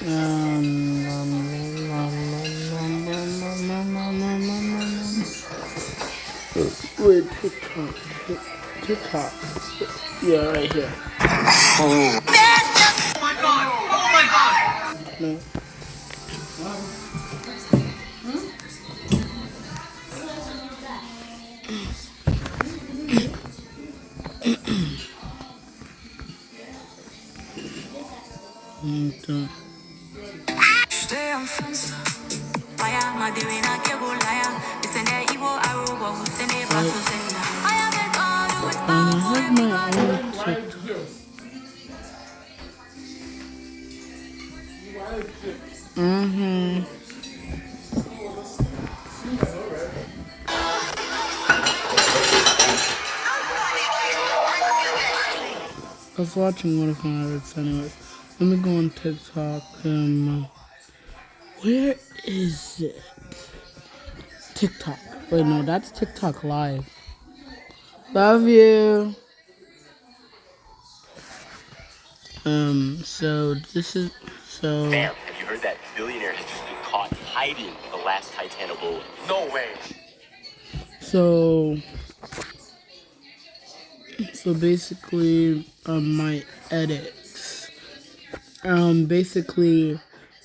Um, Wait, TikTok. TikTok. Yeah, right here. Oh my god! Oh my god! No. I have my own TikTok. I was watching one of my edits anyways. Let me go on TikTok. Where is it? TikTok. Wait, no, that's TikTok Live. Love you. So this is so. Bam, have you heard that billionaire has just been caught hiding the last Titan bullet? No way. So basically, my edits. Basically,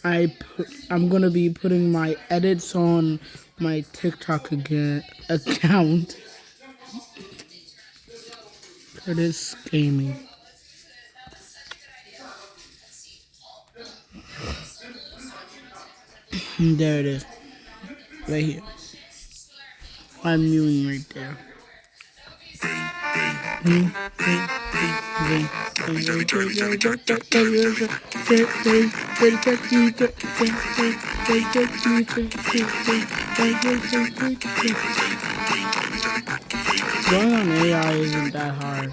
I'm gonna be putting my edits on my TikTok account. Curtis Gaming. There it is. Right here. I'm viewing right there. Going on AI isn't that hard.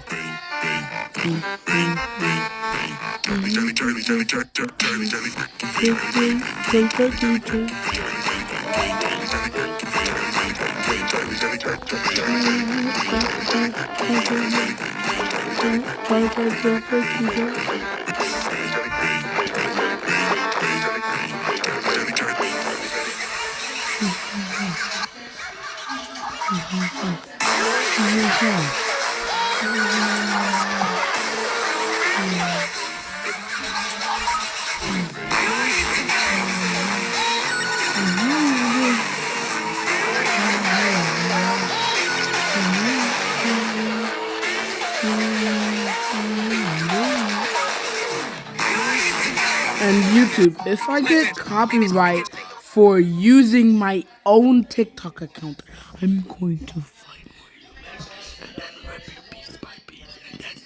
And YouTube, if I get copyright for using my own TikTok account, I'm going to find where you live and then rip you piece by piece. And then...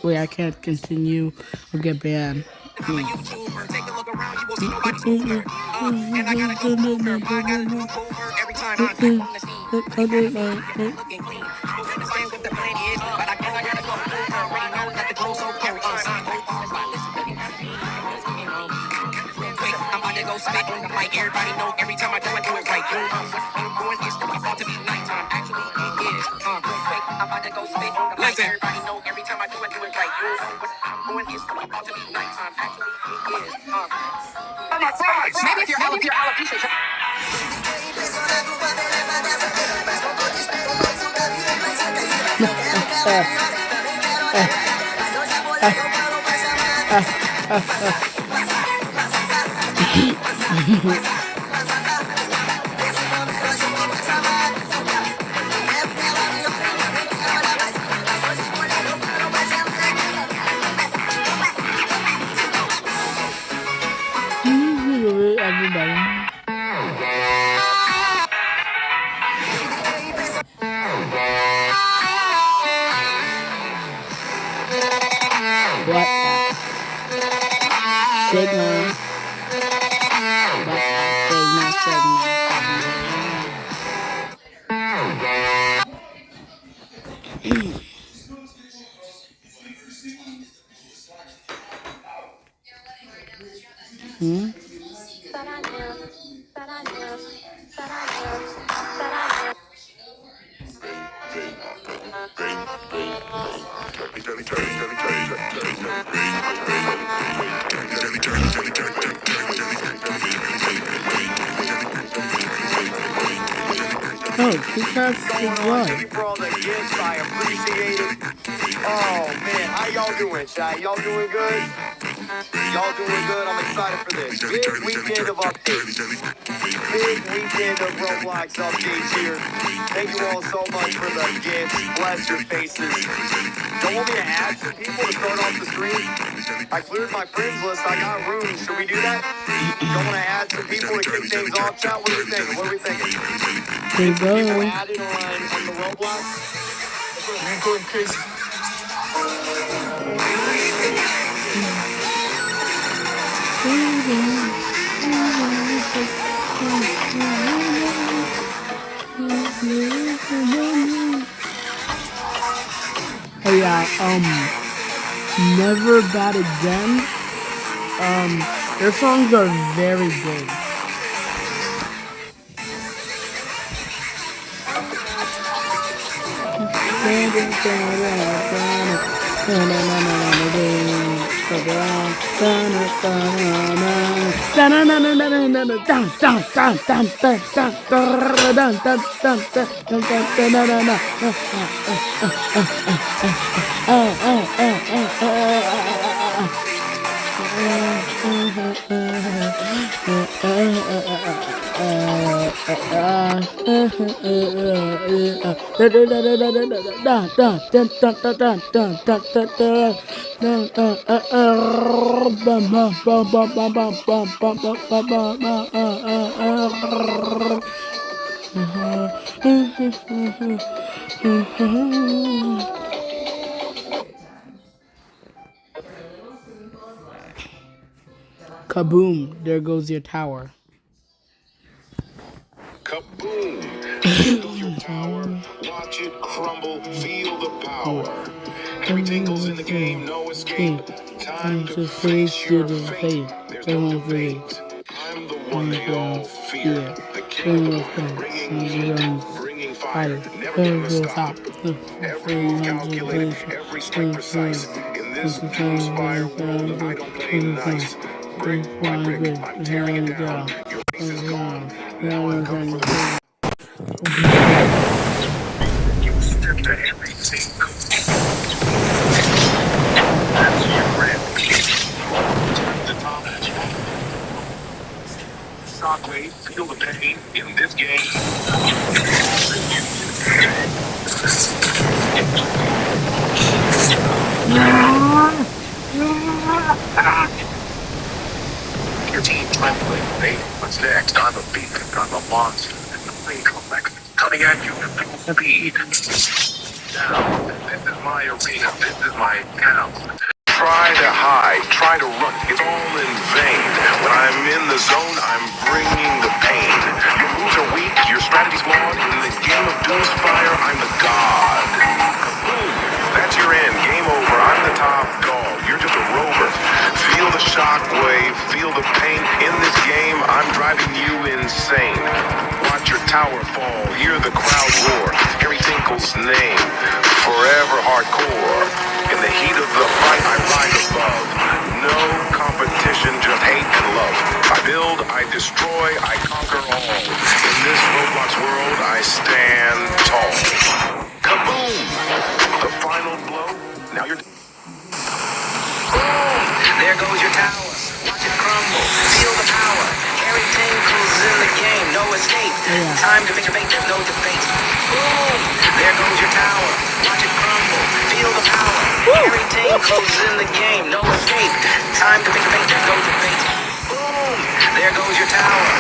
Wait, I can't continue. I'll get banned. I'm a YouTuber, take a look around, you will see nobody's cooler. And I gotta go over, but I gotta do over every time I step on the scene. Looking clean. People understand what the plan is, but I guess I gotta go over. Already know that the goal's so carry on. I'm about to go spit on the mic. Everybody know every time I do it right. I'm doing this till about to be nighttime. Actually, it is. I'm about to go spit on the mic. Everybody know every time I do it right. I'm doing this till about to be nighttime. Actually, it is. Maybe if you're alopecia. Everybody. What the? Signal. Because So it's thank you love. for all the gifts. I appreciate it. Oh man, how y'all doing, chat? Y'all doing good? Y'all doing good? I'm excited for this. Big weekend of updates. Big weekend of Roblox updates here. Thank you all so much for the gifts. Bless your faces. Don't want me to add some people to start off the stream? I cleared my friends list. I got room. Should we do that? Don't want to add some people to kick things off, chat? What are we thinking? What are we thinking? They Get some people go. added on the Roblox. Man, going crazy. Hey, yeah, Never Bad Again. Their songs are very good. Kaboom! There goes your tower. Kaboom! Feel your power, watch it crumble, feel the power. Every tingle's in the game, no escape. Time to face your fate. There's no debate. I'm the one they all fear. The king of bringing heat, bringing fire. Never gonna stop. Every move calculate, every strike precise. In this doom spire world, and I don't play nice. Brick by brick, I'm tearing it down. Your race is gone. Now I've come for the. You step to everything. That's your red. The top. Shockwave, feel the pain in this game. Your team trying to play. Hey, what's next? I'm a beast. I'm a monster. Nothing complex. Coming at you at full speed. Now, this is my arena. This is my town. Try to hide, try to run. It's all in vain. When I'm in the zone, I'm bringing the pain. Your moves are weak, your strategy's flawed. In the game of Doomspire, I'm the god. Boom! That's your end. Game over. I'm the top dog. You're just a rover. Feel the shockwave, feel the pain. In this game, I'm driving you insane. Watch your tower fall, hear the crowd roar. Harry Tinkle's name, forever hardcore. In the heat of the fight, I rise above. No competition, just hate and love. I build, I destroy, I conquer all. In this Roblox world, I stand tall. Kaboom! The final blow. Now you're. Boom! There goes your tower. Watch it crumble. Feel the power. Harry Tinkle's in the game. No escape. Time to face your fate. There's no debate. Boom! There goes your tower. Watch it crumble. Feel the power. Harry Tinkle's in the game. No escape. Time to face your fate. There's no debate. Boom! There goes your tower.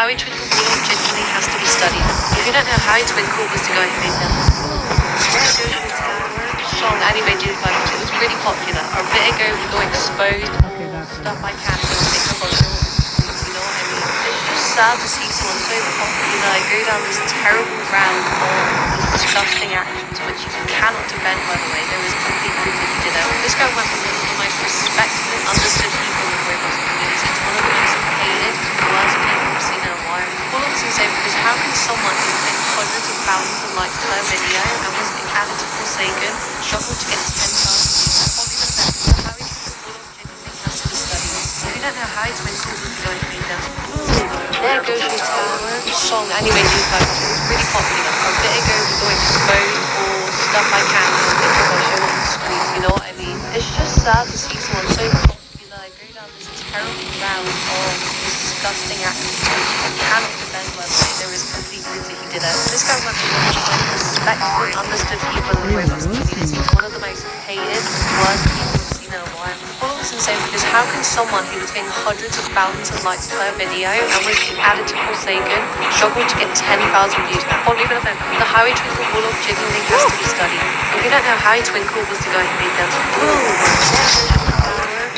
How he twinkle bulldog genuinely has to be studied. If you don't know how he twinkle was the guy who made them. Song anime did by it was really popular. A bit ago we got exposed for stuff I can't even think of on you know what I mean? It's just sad to see someone so popular go down this terrible round of disgusting actions which you cannot defend, by the way. There is complete proof that he did it. This guy went from one of the most respected and understood people in the Roblox community to one of the most hated, worst people we've seen in a while. All I'm saying say because how can someone who claimed hundreds of thousands of likes per video and was added to Forsaken struggle to get 10,000 views? How he genuinely has to be studied. If you don't know how he twinkles with the guy who made them. There goes your tower. Song anime did by it was really popular. A bit ago we got exposed for stuff I can't even think of or show on the screen, you know what I mean? It's just sad to see someone so popular go down this terrible round of disgusting actions which you cannot defend, by the way. There is complete proof that he did it. This guy went from one of the most respected and understood people in the Roblox community to one of the most hated, worst people we've seen in a while. All I'm saying is how can someone who was getting hundreds of thousands of likes per video and was added to Forsaken struggle to get 10,000 views now? Or even if the How he Twinkle Bulldog genuinely has to be studied. If you don't know how he Twinkle was the guy who made them.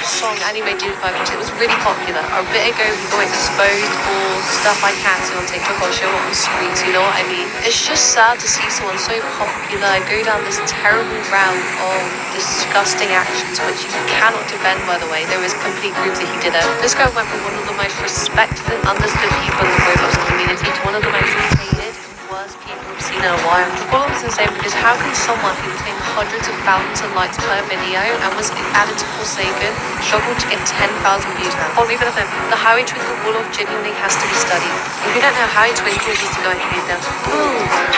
Song anime did by it was really popular. A bit ago we got exposed for stuff I can't see on TikTok or show on screens, you know what I mean? It's just sad to see someone so popular go down this terrible round of disgusting actions which you cannot defend, by the way. There is complete proof that he did it. This guy went from one of the most respected and understood people in the Roblox community to one of the most hated, worst people we've seen in a while. All I'm saying is how can someone who was getting hundreds of thousands of likes per video and was added to Forsaken struggle to get 10,000 views now? Or even if the How he Twinkle Bulldog genuinely has to be studied. If you don't know how he twinkles, was the guy who made them.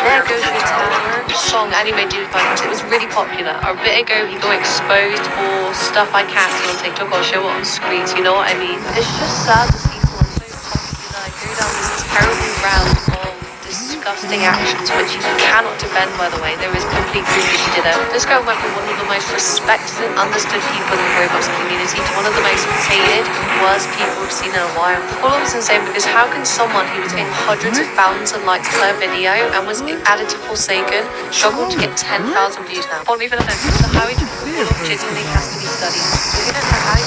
There goes your tower. Song anime did by it was really popular. A bit ago he got exposed for stuff I can't see on TikTok or show on screens, you know what I mean? It's just sad to see someone so popular go down this terrible round of disgusting actions which you cannot defend, by the way. There is complete proof that he did it. This guy went from one of the most respected and understood people in the Roblox community to one of the most hated, worst people we've seen in a while. All I'm saying because how can someone who was getting hundreds of thousands of likes per video and was added to Forsaken struggle to get 10,000 views now? Or even if the How he genuinely has to be studied. If you don't know how he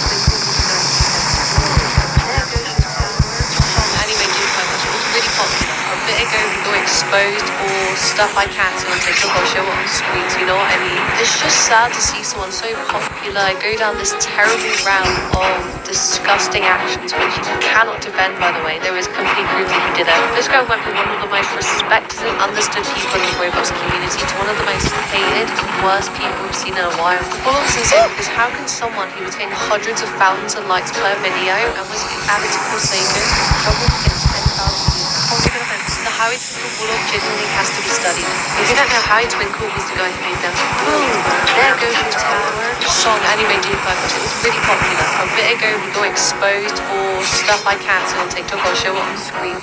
really popular. A bit ago we got exposed for stuff I can't see on TikTok or show on screens, you know what I mean? It's just sad to see someone so popular go down this terrible round of disgusting actions which you cannot defend, by the way. There is complete proof that he did it. This guy went from one of the most respected and understood people in the Roblox community to one of the most hated, worst people we've seen in a while. All I'm saying is how can someone who was getting hundreds of thousands of likes per video and was added to Forsaken struggle to get 10,000 views? The How he Twinkle Bulldog genuinely has to be studied. If you don't know how he Twinkle was the guy who made them. There goes your tower. Song anime did by it was really popular. A bit ago we got exposed for stuff I can't see on TikTok or show on screen.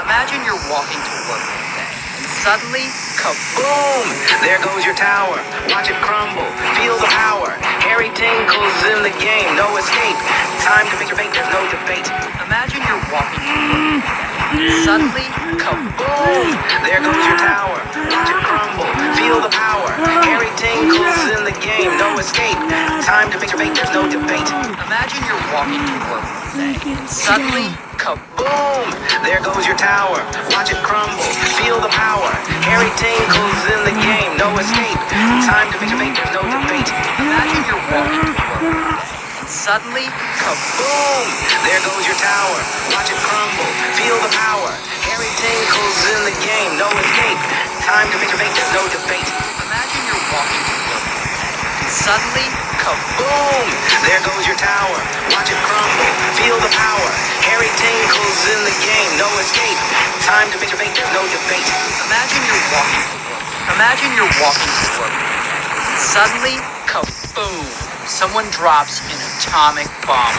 Imagine you're walking to work one day, and suddenly, kaboom! There goes your tower. Watch it crumble. Feel the power. Harry Tinkle's in the game. No escape. Time to face your fate. There's no debate. Imagine you're walking to work one day, and suddenly, kaboom! There goes your tower. Watch it crumble. Feel the power. Harry Tinkle's in the game. No escape. Time to face your fate. There's no debate. Imagine you're walking to work one day, and suddenly, kaboom! There goes your tower. Watch it crumble. Feel the power. Harry Tinkle's in the game. No escape. Time to face your fate. There's no debate. Imagine you're walking to work one day, and suddenly, kaboom! There goes your tower. Watch it crumble. Feel the power. Harry Tinkle's in the game. No escape. Time to face your fate. There's no debate. Imagine you're walking to work one day, and suddenly, kaboom! There goes your tower. Watch it crumble. Feel the power. Harry Tinkle's in the game. No escape. Time to face your fate. There's no debate. Imagine you're walking to work. Imagine you're walking to work. And suddenly, kaboom! Someone drops an atomic bomb.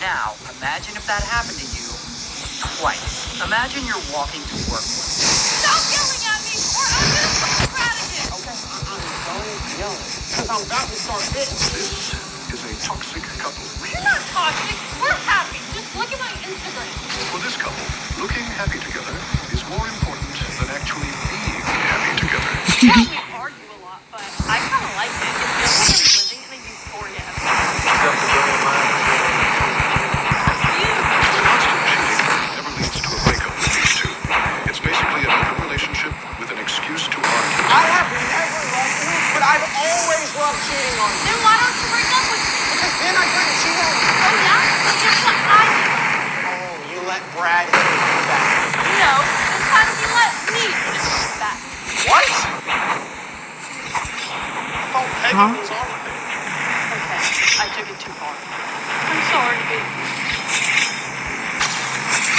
Now, imagine if that happened to you twice. Imagine you're walking to work. Stop yelling at me, or I'm gonna fucking rat again. Okay, I'm yelling. Because I'm about to start this. This is a toxic couple. We're not toxic. We're happy. Just look at my Instagram. Huh? enemy's armor. Okay, I took it too far. I'm sorry.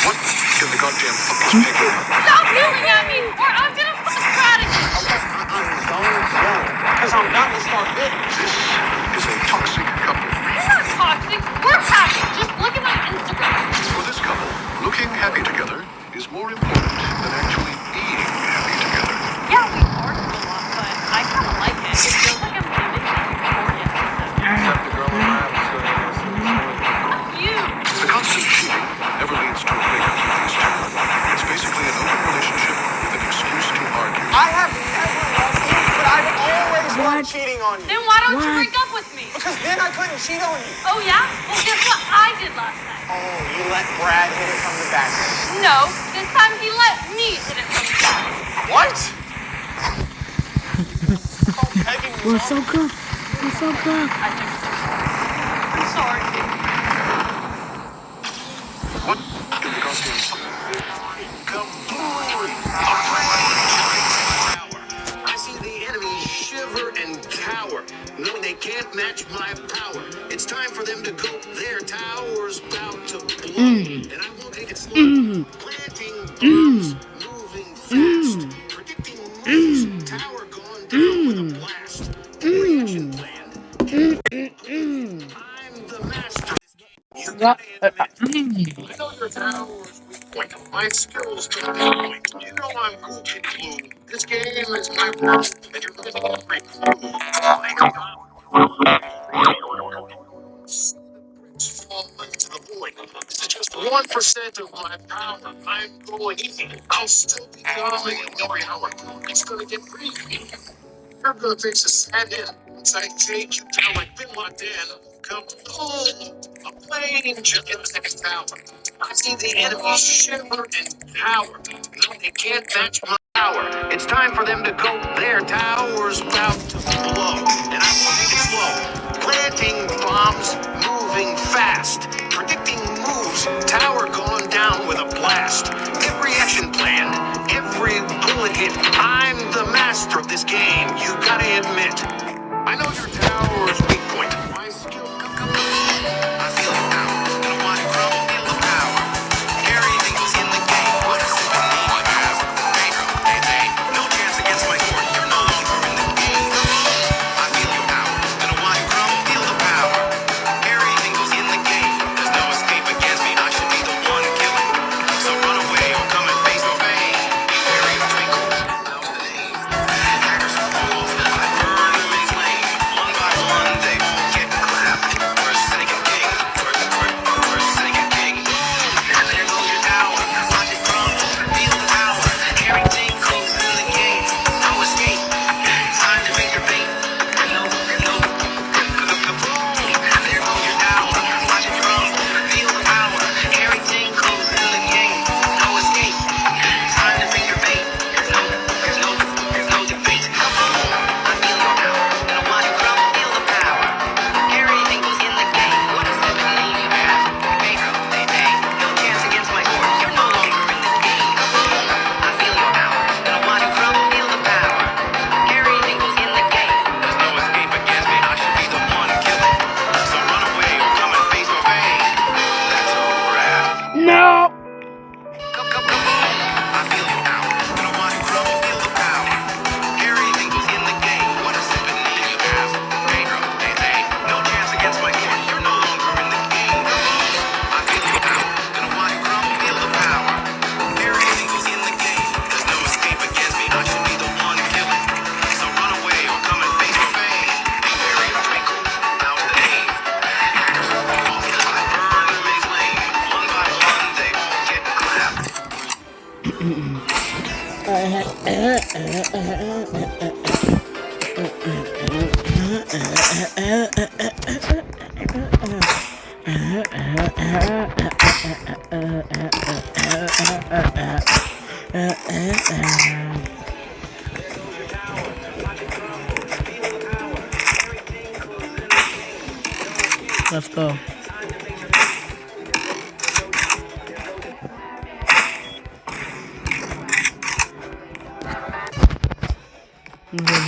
What in the goddamn fuck is Pedro? Stop yelling at me, or I'm gonna fuck Brad again. Okay, I'm done yelling. Because I'm about to start bidding. This is a toxic couple. We're not toxic. We're happy. Just look at my Instagram. For this couple, looking happy together is more important than actually being happy together. Yeah, we argue a lot, but I kind of like it. It feels like I'm giving you important Except the girl in my episode. You. The constant cheating never leads to a breakup for these two. It's basically an open relationship with an excuse to argue. I have never loved you, but I've always loved cheating on you. Then why don't you What? break up with me? Because then I couldn't cheat on you. Oh yeah? Well, guess what I did last night? Oh, you let Brad hit it from the back. No, this time he let me hit it from the back. What? Oh, pegging was We're on. so good. We're so good. I took it too far. I'm sorry. What in the goddamn fuck? I see the enemy shiver and cower, knowing they can't match my power. It's time for them to go. Their tower's about to blow, and I won't take it slow. Planting bombs, moving fast, predicting moves. Tower gone down with a blast. Reaction planned. I'm the master. You got it. I know your tower's weak point. My skills to the point. You know I'm Gucci blue. This game is my world, and you're missing every clue. Like a fall into the void. This is just 1% of my power. I'm going easy. I'll still be going in every hour. It's gonna get freaky. You're gonna face a sad end. Once I take you down like Bin Laden, come boom, a plane just hit the next tower. I see the enemy shiver and cower. No, they can't match my power. It's time for them to go. Their tower's about to blow, and I won't take it slow. Planting bombs, moving fast, predicting moves. Tower gone down with a blast. Every action planned, every bullet hit. I'm the master of this game. You gotta admit. I know your tower's weak point. My skill. I feel it now. Gonna watch it crumble. Feel the power. Everything was in the game. What is it? Pedro, hey, no chance against my court. You're no longer in the game. I feel your power. Gonna watch it crumble. Feel the power. Everything was in the game. There's no escape against me. I should be the one killing. So run away or come and face my fate. Be wary of twinkle. Now's the name. Hackers fall. I burn them in flame. One by one, they all get clapped. Where's Second King? Where's Second King? And there goes your tower. Watch it crumble. Feel the power. Everything goes in the game. No escape. Time to make your fate. No. Kaboom. There goes your tower. Watch it crumble. Feel the power. Everything goes in the game. No escape. Time to make your fate. There's no debate. I feel your power. Gonna watch it crumble. Feel the power. Everything goes in the game. What does that mean? You ask. Pedro, hey, no chance against my court. You're no longer in the game. I feel your power. Gonna watch it crumble. Feel the power. Everything goes in the game. There's no escape against me. I should be the one killing. So run away or come and face my fate. That's a wrap. No. I feel your power. Gonna watch it crumble. Feel the power. Everything goes in the game. What does it mean? You ask. Pedro, hey, no chance against my court. You're no longer in the game. I feel your power. Gonna watch it crumble. Feel the power. Everything goes in the game. There's no escape against me. I should be the one killing. So run away or come and face my fate. Be wary of twinkle. Now's the name. Hackers fall. I burn them in flame. One by one, they all get clapped. Let's go.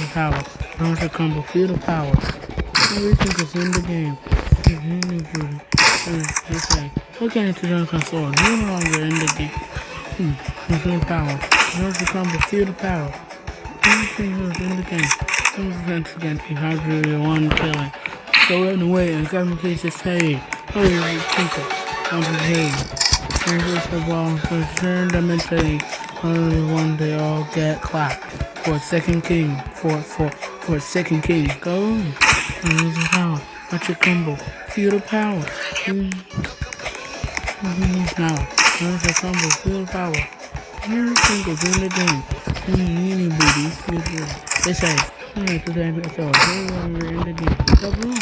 power. Learn to combo. Feel the power. Everything is in the game. They say, look at it to the console. You're no longer in the game. Feel the power. Learn to combo. Feel the power. Everything is in the game. Defense against you. How do you want killing? So run away and come please just save. Oh, you people. Come to save. Transfer the ball to turn them into only one they all get clapped. For second king. For second king. Go. Use the power. Watch it combo. Feel the power. Now. Use the combo. Feel the power. Everything is in the game. Mini booty. They say. Alright, so we're in the game. Go boom.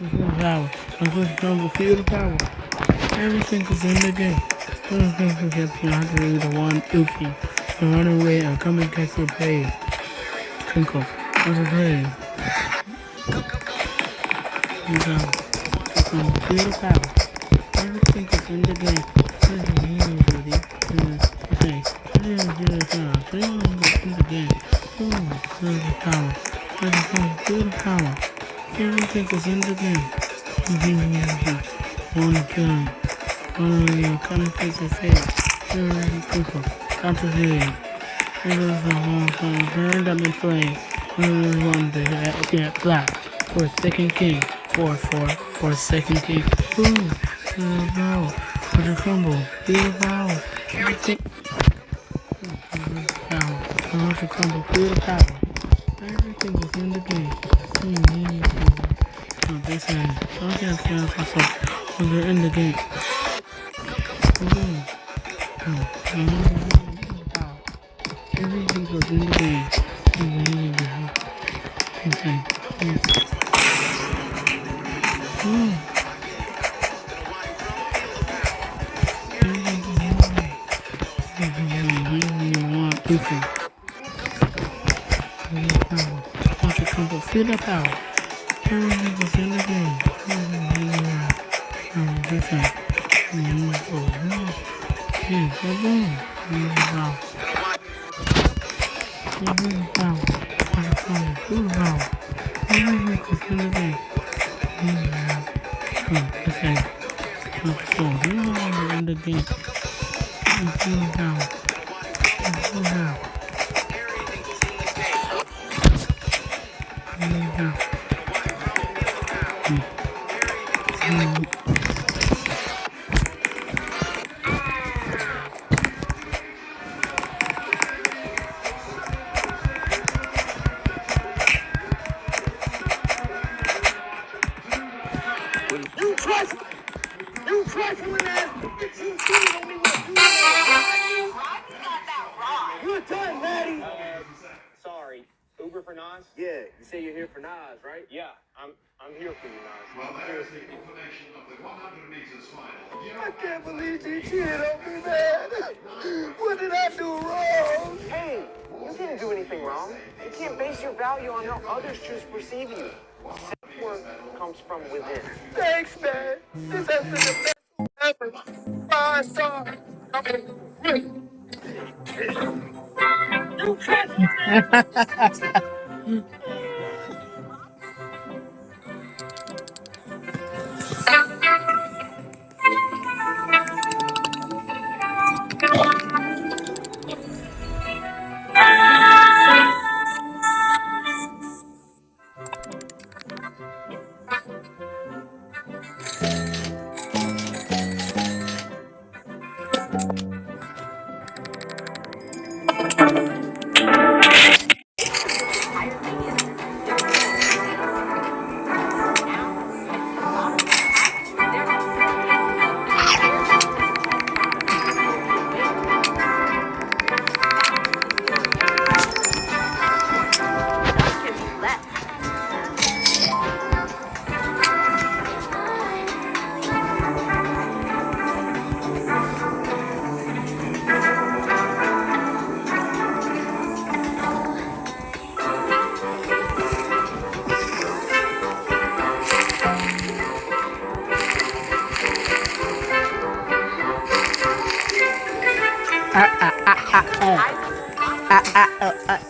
Feel the power. Use the combo. Feel the power. Everything is in the game. You have to be the one oofy. So run away and come and catch your pay. Twinkle. What's the play? You go. Feel the power. Everything is in the game. This is you, buddy. Okay. This is you, son. So you want to get in the game. Feel the power. Feel the power. Everything is in the game. Want to kill him. Come and face your face. People, come to see. It is the whole thing. Burned up in flames. One day get black. For a second king. For a second king. Feel the power. For the crumble. Feel the power. Everything. Power. For the crumble. Feel the power. Everything is in the game. This is. Don't get scared myself. When you're in the game. Everything goes in the game. Okay. Feel the power. Everything goes in the game. Sorry. Uber for Nas? Yeah, you say you're here for Nas, right? Yeah, I'm here for you, Nas. Well, there is the information of the 100 meters final. I can't believe you cheated on me, man. What did I do wrong? Hey, you didn't do anything wrong. You can't base your value on how others choose to perceive you. Self-worth comes from within. Thanks, man. This has been the best ever. 5 stars.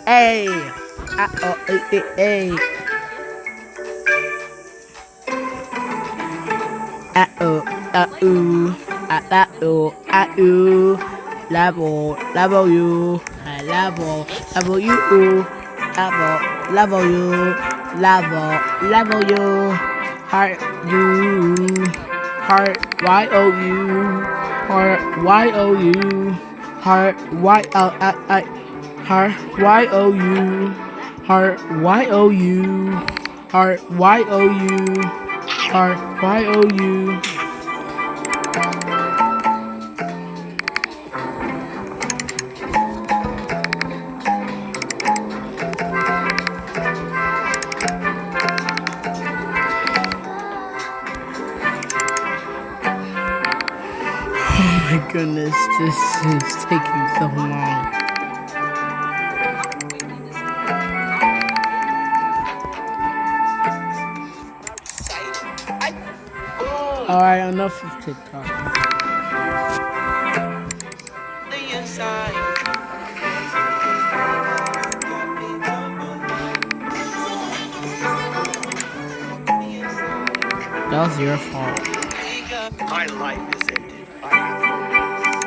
Hey. Level you, level you, level you, level you, heart you, heart you, heart you, heart heart you, heart you, heart you, heart you. Oh my goodness, this is taking so long. Alright, enough of TikTok. That was your fault. My life is ended. I have no peace.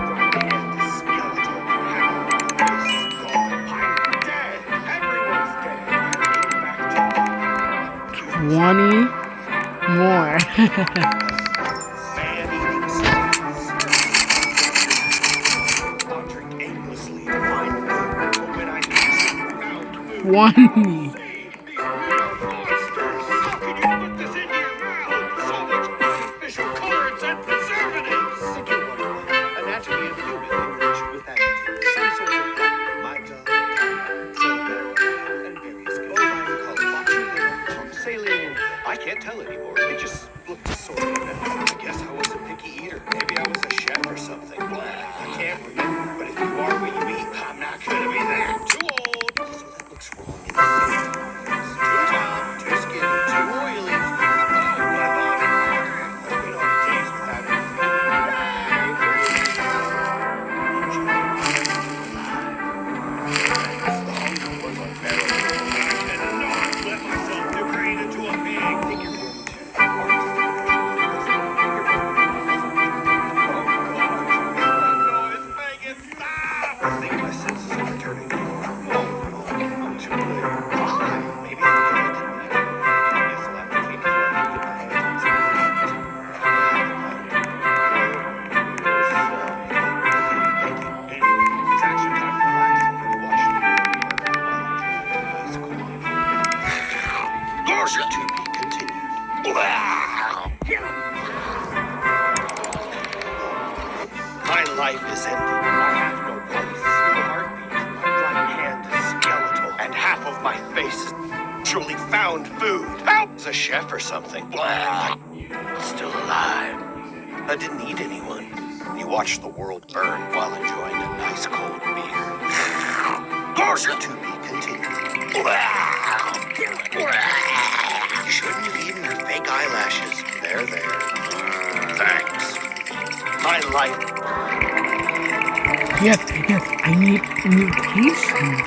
My hand is skeletal. Half of my face is gone. I'm dead. Everyone's dead. I'm getting back to 20 more. man-eating zombies. Wandering aimlessly to find food. But when I found food, 20. these men are monsters. How can you put this into your mouth? So much artificial colorants and preservatives. Think you're wondering. Anatomy of human rich with adjectives. Some sort of black, Magda, silver, and various bovine color. Saline. I can't tell anymore. It just looked sort of bad. I guess I was a picky eater. Maybe I was a chef or something. I can't remember. But if you are what you eat, I'm not gonna be that. Too old. So that looks wrong in too tough, too skinny, too oily. Oh, my vomit. We don't taste without the hunger was unbearable. I cannot let myself degrade into a pig. I think you're going I think my senses are returning. I'm too late. Why? Maybe I'm dead. I guess I'll have to take before I can get my hands on some Thank you. Anyway, it's action time to relax and watch the movie while enjoying the ice cold. To be continued. My life is ended. I have no pulse, no heartbeat. My right hand is skeletal, and half of my face is actually found food. Help! As a chef or something. Still alive. I didn't eat anyone. You watch the world burn while enjoying a nice cold beer. To be continued. You shouldn't have eaten her fake eyelashes. They're there. Thanks. My life. Yes, I need mutations.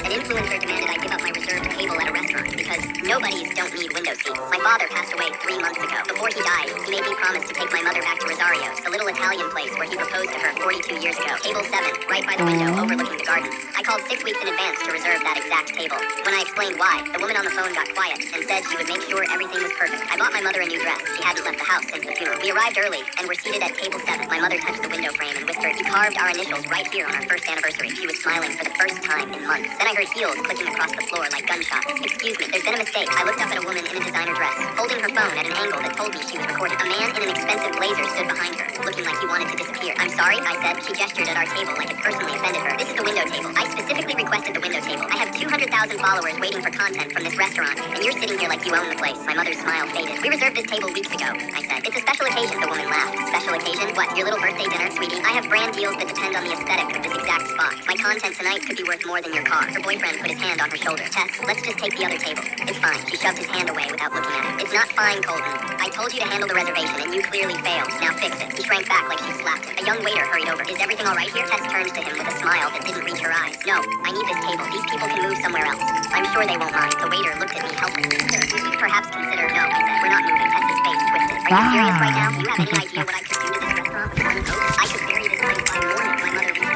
An influencer demanded I give up my reserved table at a restaurant because nobodies don't need window seats. My father passed away 3 months ago. Before he died, he made me promise to take my mother back to Rosario's, the little Italian place where he proposed to her 42 years ago. Table 7, right by the window overlooking the garden. I called 6 weeks in advance to reserve that exact table. When I explained why, the woman on the phone got quiet and said she would make sure everything was perfect. I bought my mother a new dress. She hadn't left the house since the funeral. We arrived early and were seated at table 7. My mother touched the window frame and whispered, "We carved our initials right here on our first anniversary." She was smiling for the first time in months. Then I heard heels clicking across the floor like gunshots. "Excuse me, there's been a mistake." I looked up at a woman in a designer dress, holding her phone at an angle that told me she was recording. A man in an expensive blazer stood behind her, looking like he wanted to disappear. "I'm sorry," I said. She gestured at our table like it personally offended her. "This is the window table. I specifically requested the window table. I have 200,000 followers waiting for content from this restaurant, and you're sitting here like you own the place." My mother's smile faded. "We reserved this table weeks ago," I said. "It's a special occasion," the woman laughed. "Special occasion? What, your little birthday dinner, sweetie? I have brand deals that depend on the aesthetic of this exact spot. spot. My content tonight could be worth more than your car. Her boyfriend put his hand on her shoulder. Tess, let's just take the other table. It's fine. She shoved his hand away without looking at it. It's not fine, Colton. I told you to handle the reservation, and you clearly failed. Now fix it. He shrank back like she slapped him. A young waiter hurried over. Is everything all right here? Tess turns to him with a smile that didn't reach her eyes. No, I need this table. These people can move somewhere else. I'm sure they won't mind. The waiter looked at me helplessly. Would you perhaps consider? No, I said. We're not moving. Tess's face twisted. Are you serious right now? Do you have any idea what I could do to this restaurant with one coat? I could bury this place by morning. My mother reached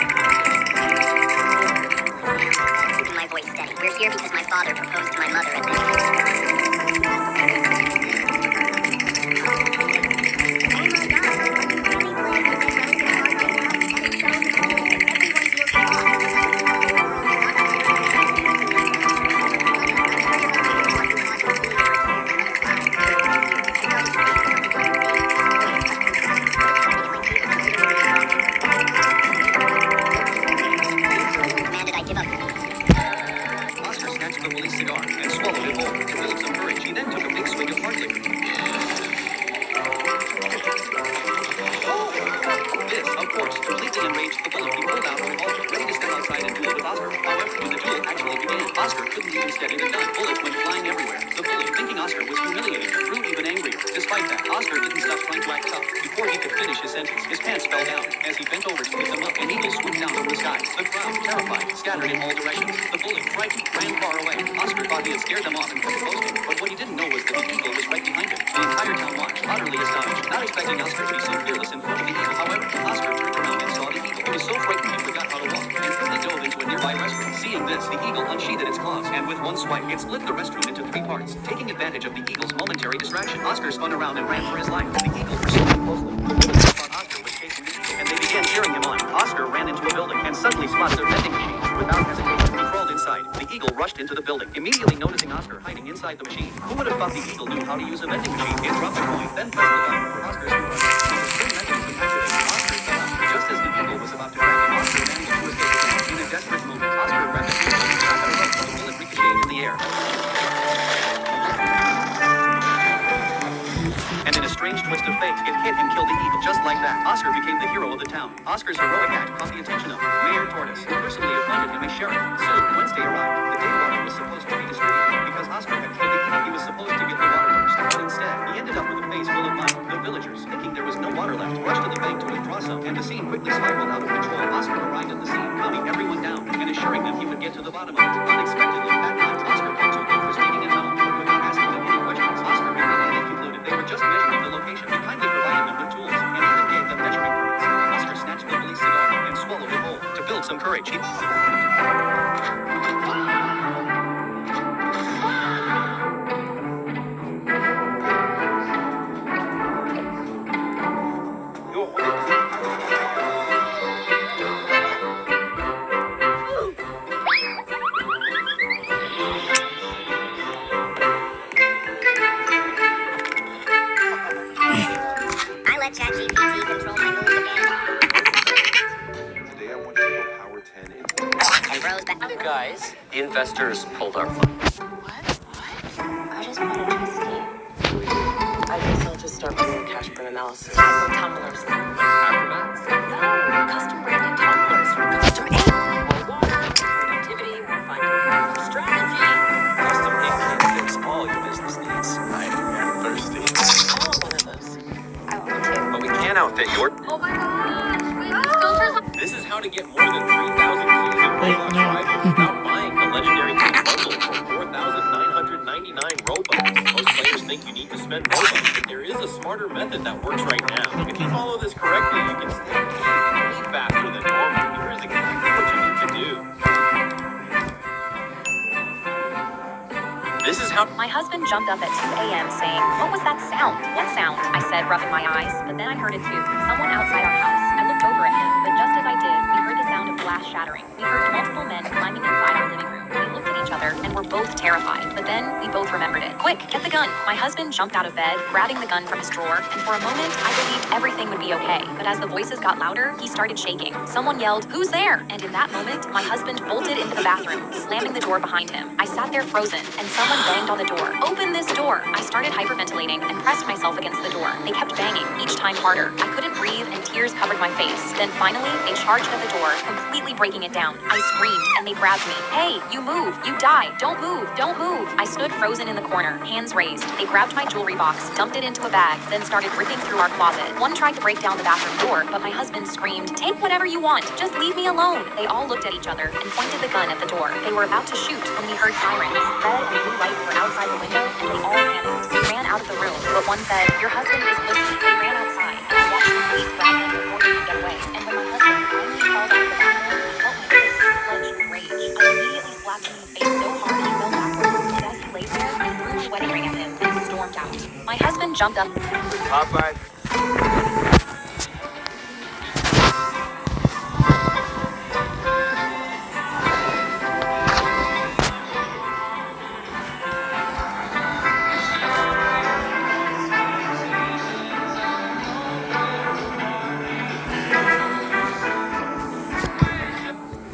keeping my voice steady. We're here because my father proposed to my mother at this. Oscar snatched the police cigar and swallowed it whole. To build some courage, he then took a big swig of hard liquor. This, of course, completely enraged the bully. He pulled out a revolver, ready to step outside and duel with Oscar. However, when the duel actually began, Oscar couldn't even steady the gun. Bullets went flying everywhere. The bully, thinking Oscar was humiliating, grew even angrier. Despite that, Oscar didn't stop trying to act tough. Before he could finish his sentence, his pants fell down. As he bent over to pick them up, an eagle swooped down from the sky. The crowd, terrified, scattered in all directions. The bully, frightened, ran far away. Oscar thought he had scared them off and kept posting, but what he didn't know was that the eagle was right behind him. The entire town watched, utterly astonished, not expecting Oscar to be so fearless in front of the eagle. However, Oscar turned around and saw the eagle. He was so frightened he forgot how to walk and quickly dove into a nearby restroom. Seeing this, the eagle unsheathed its claws, and with one swipe, it split the restroom into 3 parts. Taking advantage of the eagle's momentary distraction, Oscar spun around and ran for his life. The eagle pursued him closely. The villagers thought Oscar was chasing the eagle, and they began cheering him on. Oscar ran into a building and suddenly spotted a vending machine. Without hesitation, he crawled inside. The eagle rushed into the building, immediately noticing Oscar hiding inside the machine. Who would have thought the eagle knew how to use a vending machine? It dropped a coin, then pressed the button for Oscar's reward. When the spring mechanism activated, Oscar fell out. Just as the eagle was about to grab him, Oscar managed to escape again. In a desperate moment, Oscar grabbed a piece of strap at a rope. The bullet ricocheted in the air. And in a strange twist of fate, it hit and killed the eagle. Just like that, Oscar became the hero of the town. Oscar's heroic act caught the attention of Mayor Tortoise, who personally appointed him a sheriff. Soon, Wednesday arrived. The day water was supposed to be distributed. Because Oscar had killed the eagle, he was supposed to get the water first. But instead, he ended up with a face full of mud. The villagers, thinking there was no water left, rushed to the bank to withdraw some, and the scene quickly spiraled out of control. Oscar arrived at the scene, calming everyone down, and assuring them he would get to the bottom of it. Unexpectedly, that night, Oscar came to him for speaking in tunnel, but without asking them any questions, Oscar immediately concluded they were just measuring the location. He kindly provided them with tools, and even gave them measuring parts. Oscar snatched the police cigar and swallowed it whole. To build some courage, he... I let ChatGPT control my moves again. Today I want to know Power 10 in. And bros back. Guys, the investors pulled our funds. I just wanted to see. I guess I'll just start my own cash burn analysis. Some tumblers. Acrobats. No, custom branded tumblers for custom aim. More water, productivity, more finding strategy. Custom ink can fix all your business needs. I am thirsty. I want one of those. I want one too. But we can't outfit your... Oh my gosh, wait, these filters are... This is how to get more than 3,000 keys in Roblox Rival without buying the legendary key bundle for 4,999 Robux. Most players think you need to spend Robux, but there is a smarter method that works right now. If you follow this correctly, you can stack keys way faster than normal. Here's exactly what you need to do. This is how... My husband jumped up at 2 a.m. saying, "What was that sound? What sound?" I said, rubbing my eyes, but then I heard it too. Someone outside our house. I looked over at him, but just as I did, we heard the sound of glass shattering. We heard multiple men climbing inside our living room. We looked at each other and were both terrified, but then we both remembered it. "Quick, get the gun!" My husband jumped out of bed, grabbing the gun from his drawer, and for a moment, I believed everything would be okay. But as the voices got louder, he started shaking. Someone yelled, "Who's there?" And in that moment, my husband bolted into the bathroom, slamming the door behind him. I sat there frozen, and someone banged on the door. "Open this door!" I started hyperventilating and pressed myself against the door. They kept banging, each time harder. I couldn't breathe breathe, and tears covered my face. Then finally, they charged at the door, completely breaking it down. I screamed, and they grabbed me. Hey, you move, you die, don't move, don't move. I stood frozen in the corner, hands raised. They grabbed my jewelry box, dumped it into a bag, then started ripping through our closet. One tried to break down the bathroom door, but my husband screamed, take whatever you want, just leave me alone. They all looked at each other and pointed the gun at the door. They were about to shoot when we heard sirens. Red and blue lights were outside the window, and they all panicked. They ran out of the room, but one said, your husband is pussy. They ran outside. I watched the police grab him before he could get away. And when my husband finally crawled out of the bathroom, I felt my fists clench with rage. I immediately slapped him in the face so hard he fell backwards, and as he lay there, I threw the wedding ring at him and stormed out. My husband jumped up. Top five.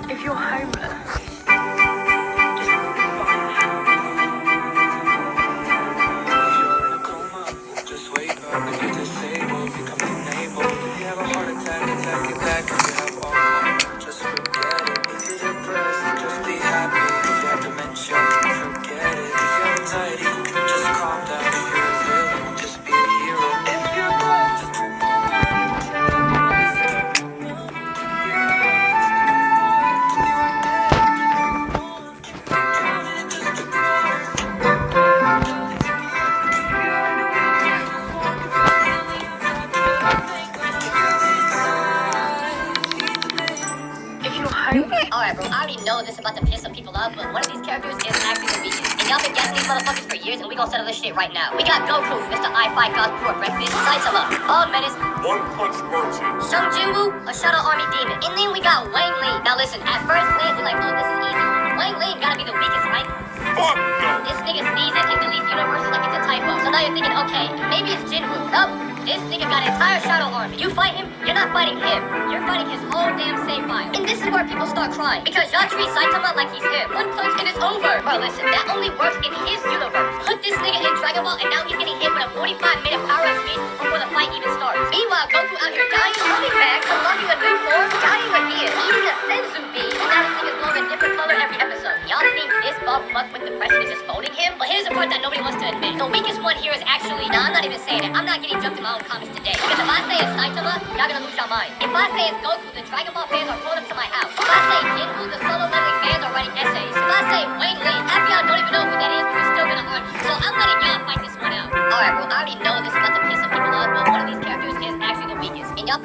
If you're homeless, Just wake up if you're disabled, become enabled. If you have a heart attack, attack it back. If you have Alzheimer's, just forget it. If you're depressed, just be happy. If you have dementia, forget it. If you have anxiety, just calm down. If you're a villain, just be a hero. If you're broke, just if you're homeless, Alright, bro, I already know this is about to piss some people off, but one of these characters is actually the weakest. And y'all been guessing these motherfuckers for years, and we gonna settle this shit right now. We got Goku, Mr. I-Fi Cos Poor Breakfast, Saitama, Bald Menace, One Punch Merchant. Sung Jinwoo, a Shadow Army Demon. And then we got Wang Ling. Now listen, at first glance, you're like, oh, this is easy. Wang Ling gotta be the weakest, right? Fuck no. This nigga sneezes and deletes universes like it's a typo. So now you're thinking, okay, maybe it's Jinwoo. Nope. This nigga got an entire Shadow Army. You fight him, you're not fighting him. You're fighting his whole damn save file. And this is where people start crying. Because y'all treat Saitama like he's him. One punch and it's over. Bro, listen, that only works in his universe. Put this nigga in Dragon Ball and now he's getting hit with a 45-minute power-up speech before the fight even starts. Meanwhile, Goku out here dying, coming back, unlocking a new form, dying again, eating a senzu bean. And now this nigga's glowing a different color every episode. Y'all think this Bob fuck with depression is just phoning him? But here's the part that nobody wants to admit. The weakest one here is actually, nah, I'm not even saying it. I'm not getting jumped in my own comments today. Because if I say it's Saitama, y'all gonna lose your mind. If I say it's Goku, the Dragon Ball fans are pulling up to my house. If I say Jinwoo, the solo leveling fans are writing essays. If I say Wang Ling, half y'all don't even know who that is, but you're still gonna argue. So I'm letting y'all fight this one out. Alright, bro, I already know this is about to piss some people off, but one of these characters is actually the weakest. And y'all...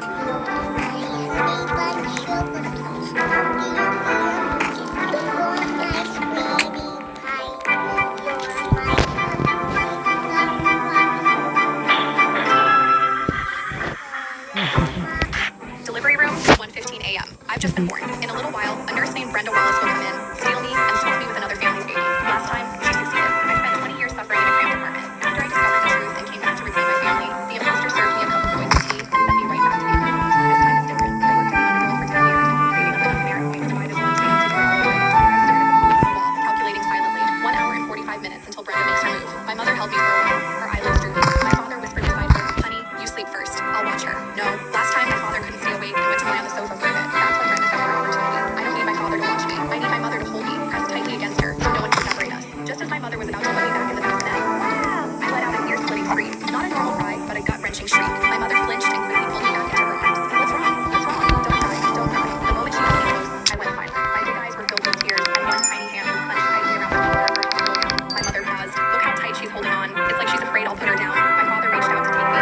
Delivery room, 1:15 a.m. I've just been born. In a little while, a nurse named Brenda Wallace will come in, steal me, and swap me with another family's baby. Last time, she succeeded. I spent 20 years suffering in a cramped apartment. After I discovered the truth and came back to reclaim my family, the imposter served me a cup of poison tea and sent me right back to the apartment. This time is different. I worked in the underworld for 10 years, creating a living there, poisoned by this one tiny secret. I stared at the wall, calculating silently. 1 hour and 45 minutes until Brenda makes her move. My mother held me for a while, her eyelids drooping. My father whispered beside her, honey, you sleep first. I'll watch her. No, last time my father couldn't stay awake and went to lie on the sofa for a bit. That's when Brenda found her opportunity. I don't need my father to watch me. I need my mother to hold me, pressed tightly against her, so no one can separate us. Just as my mother was about to let me back in the bath bed, wow! I let out an ear-splitting scream. Not a normal cry, but a gut-wrenching shriek. My mother flinched and quickly pulled me back into her arms. What's wrong? What's wrong? Don't cry. Don't cry. The moment she held me close, I went silent. My big eyes were filled with tears, and one tiny hand was clenched tightly around the collar of her top. My mother paused. Look how tight she's holding on. It's like she's afraid I'll put her down. My father reached out to take me.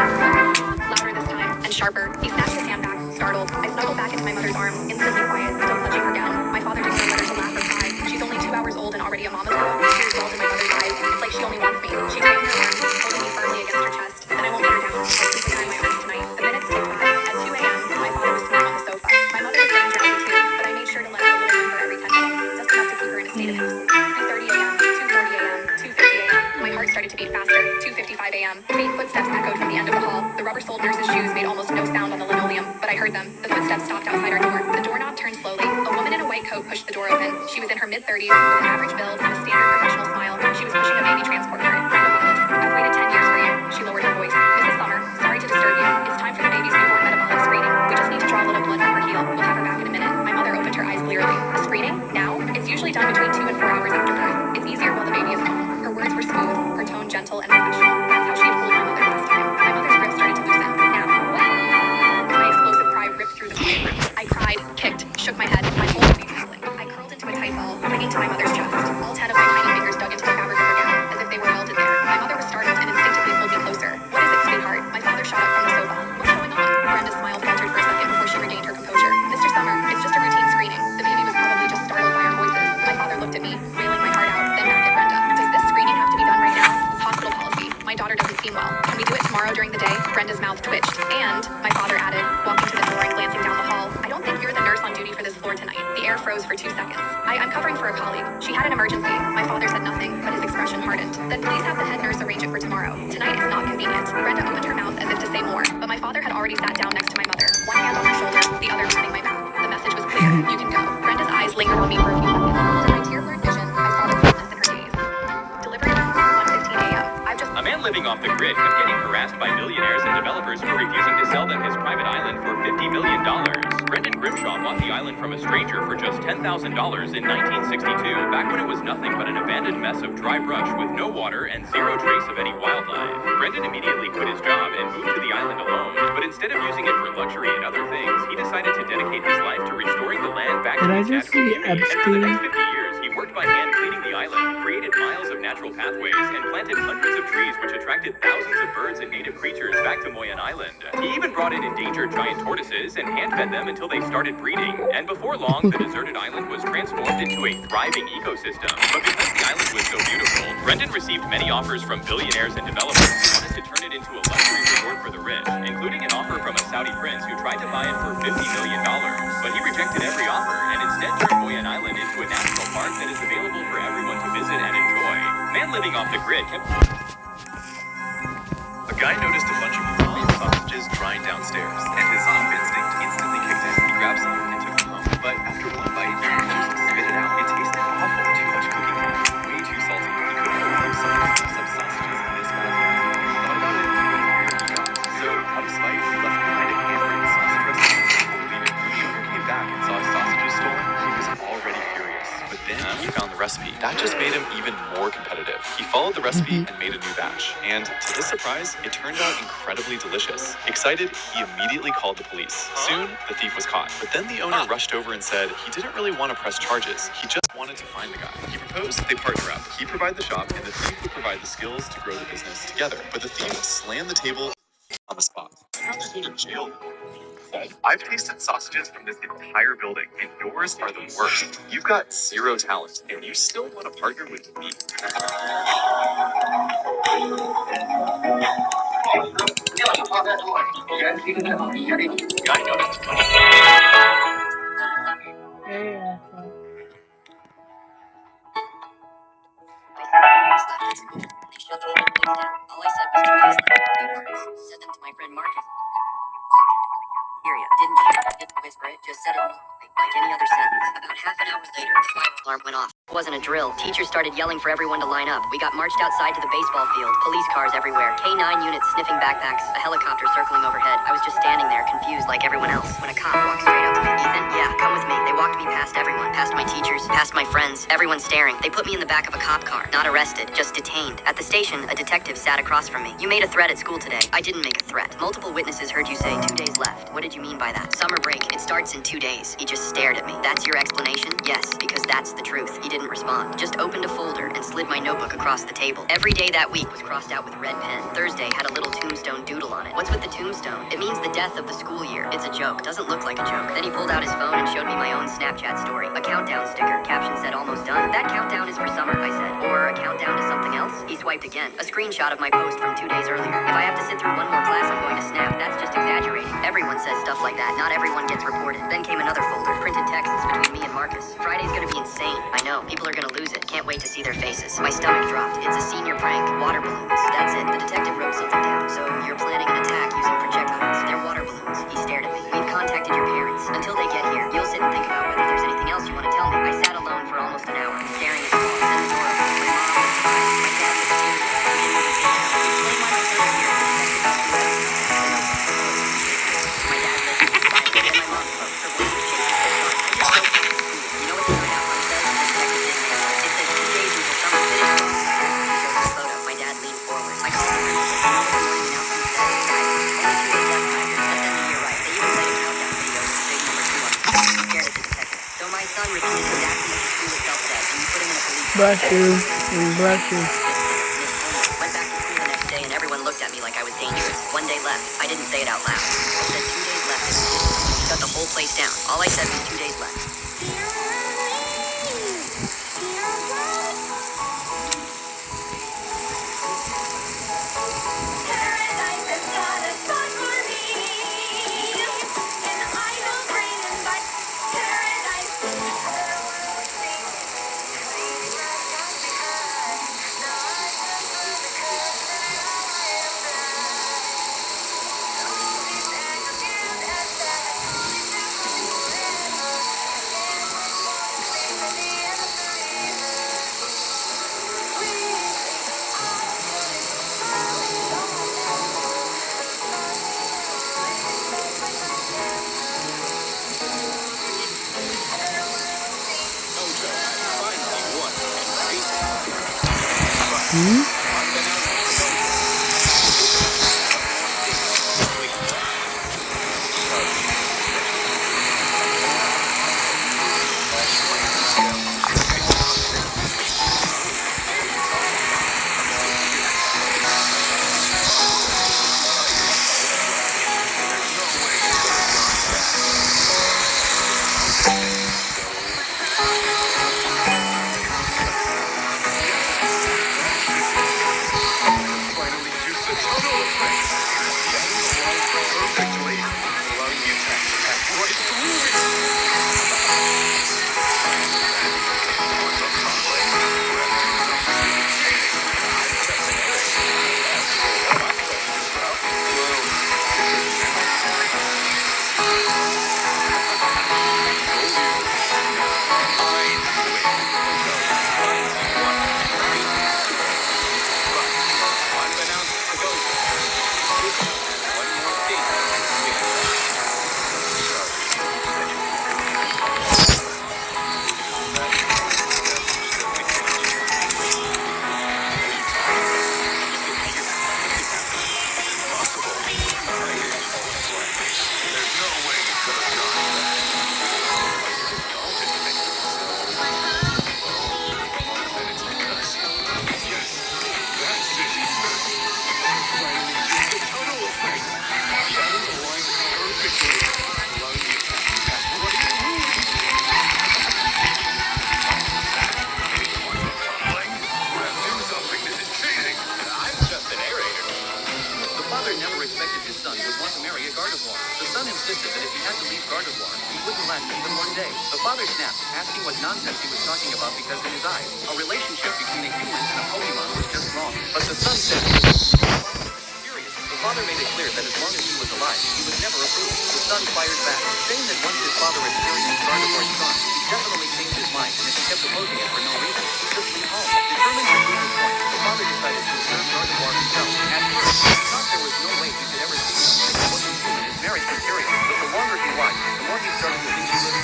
Louder this time, and sharper. He snatched his hand back, startled. I snuggled back into my mother's arms, instantly quiet, still clutching her down. My father didn't know whether to laugh or cry. She's only 2 hours old and already a mama's girl. Tears welled in my mother's eyes. It's like she only wants me. She tightened her arms, holding me firmly against her chest. Then I won't let her down. I'll sleep with her in my arms tonight. The minutes ticked by. At 2 a.m., my father was snoring on the sofa. My mother was getting drowsy too, but I made sure to let out a little whimper every 10 minutes, just enough to keep her in a state of peace. 3:30 a.m., 2:40 a.m., 2:50 a.m. My heart started to beat faster. 2:55 a.m. Faint footsteps echoed from the end of the hall. The rubber-soled nurse's shoes made almost no sound on the linoleum, but I heard them. The footsteps stopped outside our door. The doorknob turned slowly. A woman in a white coat pushed the door open. She was in her mid-30s, with an average build and a standard professional smile. She was pushing a baby transport cart. Brenda Wallace, I've waited 10 years for you. She lowered her voice. Mrs. Summer, sorry to disturb you. It's time for the baby's newborn metabolic screen. And my father added, walking to the door and glancing down the hall, I don't think you're the nurse on duty for this floor tonight. The air froze for 2 seconds. I'm covering for a colleague. She had an emergency. My father said nothing, but his expression hardened. Then please have the head nurse arrange it for tomorrow. Tonight is not convenient. Brenda opened her mouth as if to say more, but my father had already sat down next to my mother, one hand on her shoulder, the other patting my back. The message was clear. You can go. Brenda's eyes lingered on me for a few seconds. To my tear-blurred vision, I saw the coldness in her gaze. Delivery room, 1:15 a.m. A man living off the grid kept getting harassed by billionaires and developers who were refusing to sell them his private island for $50 million. Brendan Grimshaw bought the island from a stranger for just $10,000 in 1962, back when it was nothing but an abandoned mess of dry brush with no water and zero trace of any wildlife. Brendan immediately quit his job and moved to the island alone, but instead of using it for luxury and other things, he decided to dedicate his life to restoring the land back to its natural beauty. And for the next 50 years, he worked by hand cleaning the island, created miles of natural pathways, and planted hundreds of trees which attracted thousands of birds and native creatures back to Moyan Island. He even brought in endangered giant tortoises and hand-fed them until they started breeding. And before long, the deserted island was transformed into a thriving ecosystem. But because the island was so beautiful, Brendan received many offers from billionaires and developers who wanted to turn it into a luxury resort for the rich, including an offer from a Saudi prince who tried to buy it for $50 million. But he rejected every offer and instead turned Moyan Island into a national park that is available for everyone to visit and enjoy. Man living off the grid kept... A guy noticed a bunch of frozen sausages drying downstairs, and his instinct instantly kicked in. He grabbed some and took them home. But after one bite, he refused to spit it out. It tasted awful. Too much cooking oil, way too salty. He couldn't believe someone could some sausages this badly. He thought about it, and here he got. So, out of spite, he left behind a handwritten sausage recipe. Believe it, when the owner came back and saw his sausages stolen, he was already furious. But then he found the recipe. That just made him even more competitive. He followed the recipe and made a new batch. And to his surprise, it turned out incredibly delicious. Excited, he immediately called the police. Soon, the thief was caught. But then the owner rushed over and said he didn't really want to press charges. He just wanted to find the guy. He proposed they partner up. He provide the shop, and the thief would provide the skills to grow the business together. But the thief slammed the table on the spot. How did he go to jail? I've tasted sausages from this entire building, and yours are the worst. You've got zero talent, and you still want to partner with me. Guy noticed funny. All I said was 2 days later. 3 words. Said them to my friend Marcus. Didn't hear, didn't whisper it, just said it like any other sentence. About half an hour later, the fire alarm went off. It wasn't a drill. Teachers started yelling for everyone to line up. We got marched outside to the baseball field. Police cars everywhere. K-9 units sniffing backpacks. A helicopter circling overhead. I was just standing there, confused like everyone else, when a cop walked straight up to me. Ethan, yeah, come with me. They walked me past everyone. Past my teachers, past my friends. Everyone staring. They put me in the back of a cop car. Not arrested, just detained. At the station, a detective sat across from me. You made a threat at school today. I didn't make a threat. Multiple witnesses heard you say 2 days left. What did you mean by that? Summer break. It starts in 2 days. He just stared at me. That's your explanation? Yes, because that's the truth. He didn't respond. Just opened a folder and slid my notebook across the table. Every day that week was crossed out with red pen. Thursday had a little tombstone doodle on it. What's with the tombstone? It means the death of the school year. It's a joke. Doesn't look like a joke. Then he pulled out his phone and showed me my own Snapchat story. A countdown sticker. Caption said almost done. That countdown is for summer, I said. Or a countdown to something else? He swiped again. A screenshot of my post from 2 days earlier. If I have to sit through one more class, I'm going to snap. That's just exaggerating. Everyone says stuff like that. Not everyone gets reported. Then came another folder. Printed texts between me and Marcus. Friday's gonna be insane. I know. People are gonna lose it. Can't wait to see their faces. My stomach dropped. It's a senior prank. Water balloons. That's it. The detective wrote something down. So you're planning an attack using projectiles. They're water balloons. He stared at me. We've contacted your parents. Until they get here, you'll sit and think about whether there's anything else you want to tell me. I sat alone for almost an hour, staring at the wall. Then the door opened. My mom was crying. My dad was serious. He didn't even say no. Explain why my son is here. My dad listened. Then my mom spoke. Her voice was shaking. I just don't think it's cool. You know what the sign outside says? The detective didn't answer. It says 2 days until summer finishes. He showed the photo. My dad leaned forward. I called the principal. You know what the morning announcement said? Guys, only 2 days left, Tigers. Let them be your right. They even played a countdown video with big number 2 on it. He stared at the detective. So my son repeated exactly what the school itself said, and you put him in a police car. Bless you. Bless you. Went back to school the next day, and everyone looked at me like I was dangerous. 1 day left. I didn't say it out loud. I said 2 days left. Shut the whole place down. All I said was 2 days left. Finally juiced the total effect. Yes, perfectly. Allowing the attack to pass right through it. What's up, Tomlin? We're doing something entertaining. I'm just an Unbeknownst to Ghost. One more piece. There's no way you could have done that. It's because, yes, that's it. Finally juiced the total effect. Yes, aligned perfectly. Allowing the attack to pass right through it. Tumbling. We're doing something this is cheating. I'm just a narrator. The father never expected his son would want to marry a Gardevoir. The son insisted that if he had to leave Gardevoir, he wouldn't last even one day. The father snapped, asking what nonsense he was talking about because in his eyes, a relationship between a human and a Pokemon was just wrong. But the son said he was furious. The father made it clear that as long as he was alive, he would never approve. The son fired back, saying that once his father experienced Gardevoir's charm, he definitely changed his mind, and if he kept opposing it for no reason, he'd just leave home. Determined to prove his point, the father decided to observe Gardevoir himself. At first, he thought there was no way he could ever see something that wasn't human as marriage material, but the longer he watched, the more he started to think he was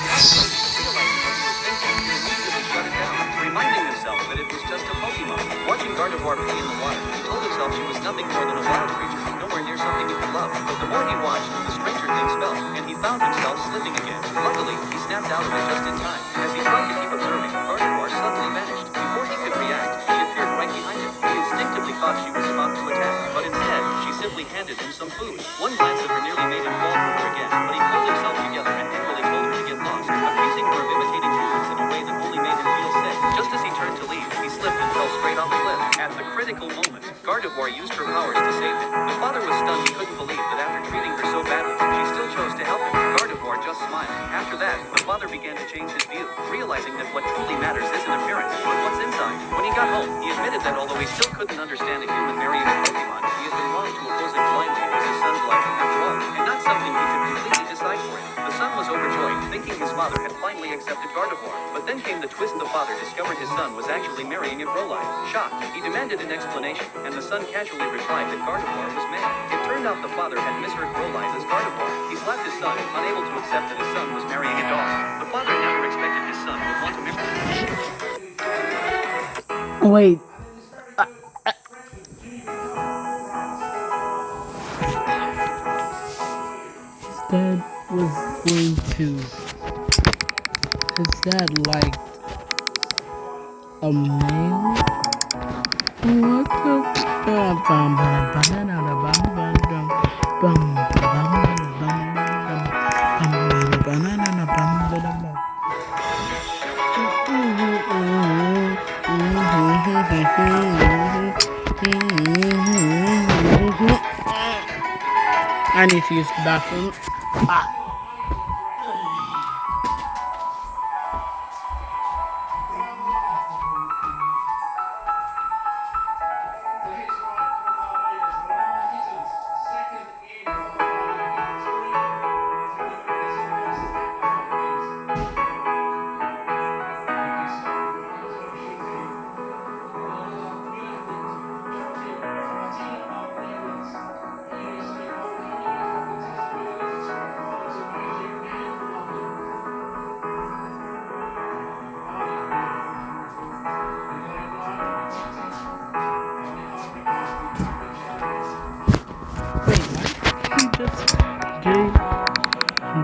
realizing what he was thinking, he immediately shut it down, reminding himself that it was just a Pokemon. Watching Gardevoir pee in the water, he told himself she was nothing more than a wild creature, nowhere near something he could love. But the more he watched, the stranger things felt, and he found himself slipping again. Luckily, he snapped out of it just in time. As he tried to keep observing, Gardevoir suddenly vanished. Before he could react, she appeared right behind him. He instinctively thought she was about to attack, but instead, she simply handed him some food. One glance at her nearly made him fall for her again, but he pulled himself together and angrily told her to get lost, accusing her of imitating humans in a way that only made him feel sick. Just as he turned to leave, he slipped and fell straight off the cliff. At the critical moment, Gardevoir used her powers to save him. The father was stunned. He couldn't believe that after treating her so badly, she still chose to help him. Gardevoir just smiled. After that, the father began to change his view, realizing that what truly matters isn't appearance, but what's inside. When he got home, he admitted that although he still couldn't understand a human marrying a Pokemon, he had been wrong to oppose it blindly. It was his son's life, after all, and not something he could completely decide for him. The son was overjoyed, thinking his father had finally accepted Gardevoir. But then came the twist. The father discovered his son was actually marrying a Growlithe. Shocked, he demanded an explanation, and the son casually replied that Gardevoir was male. It turned out the father had misheard Growlithe as Gardevoir. He slapped his son, unable to accept that his son was marrying a dog. The father never expected his son would want to marry. Wait. His dad was going to. His dad liked a male? What I need to use the bathroom.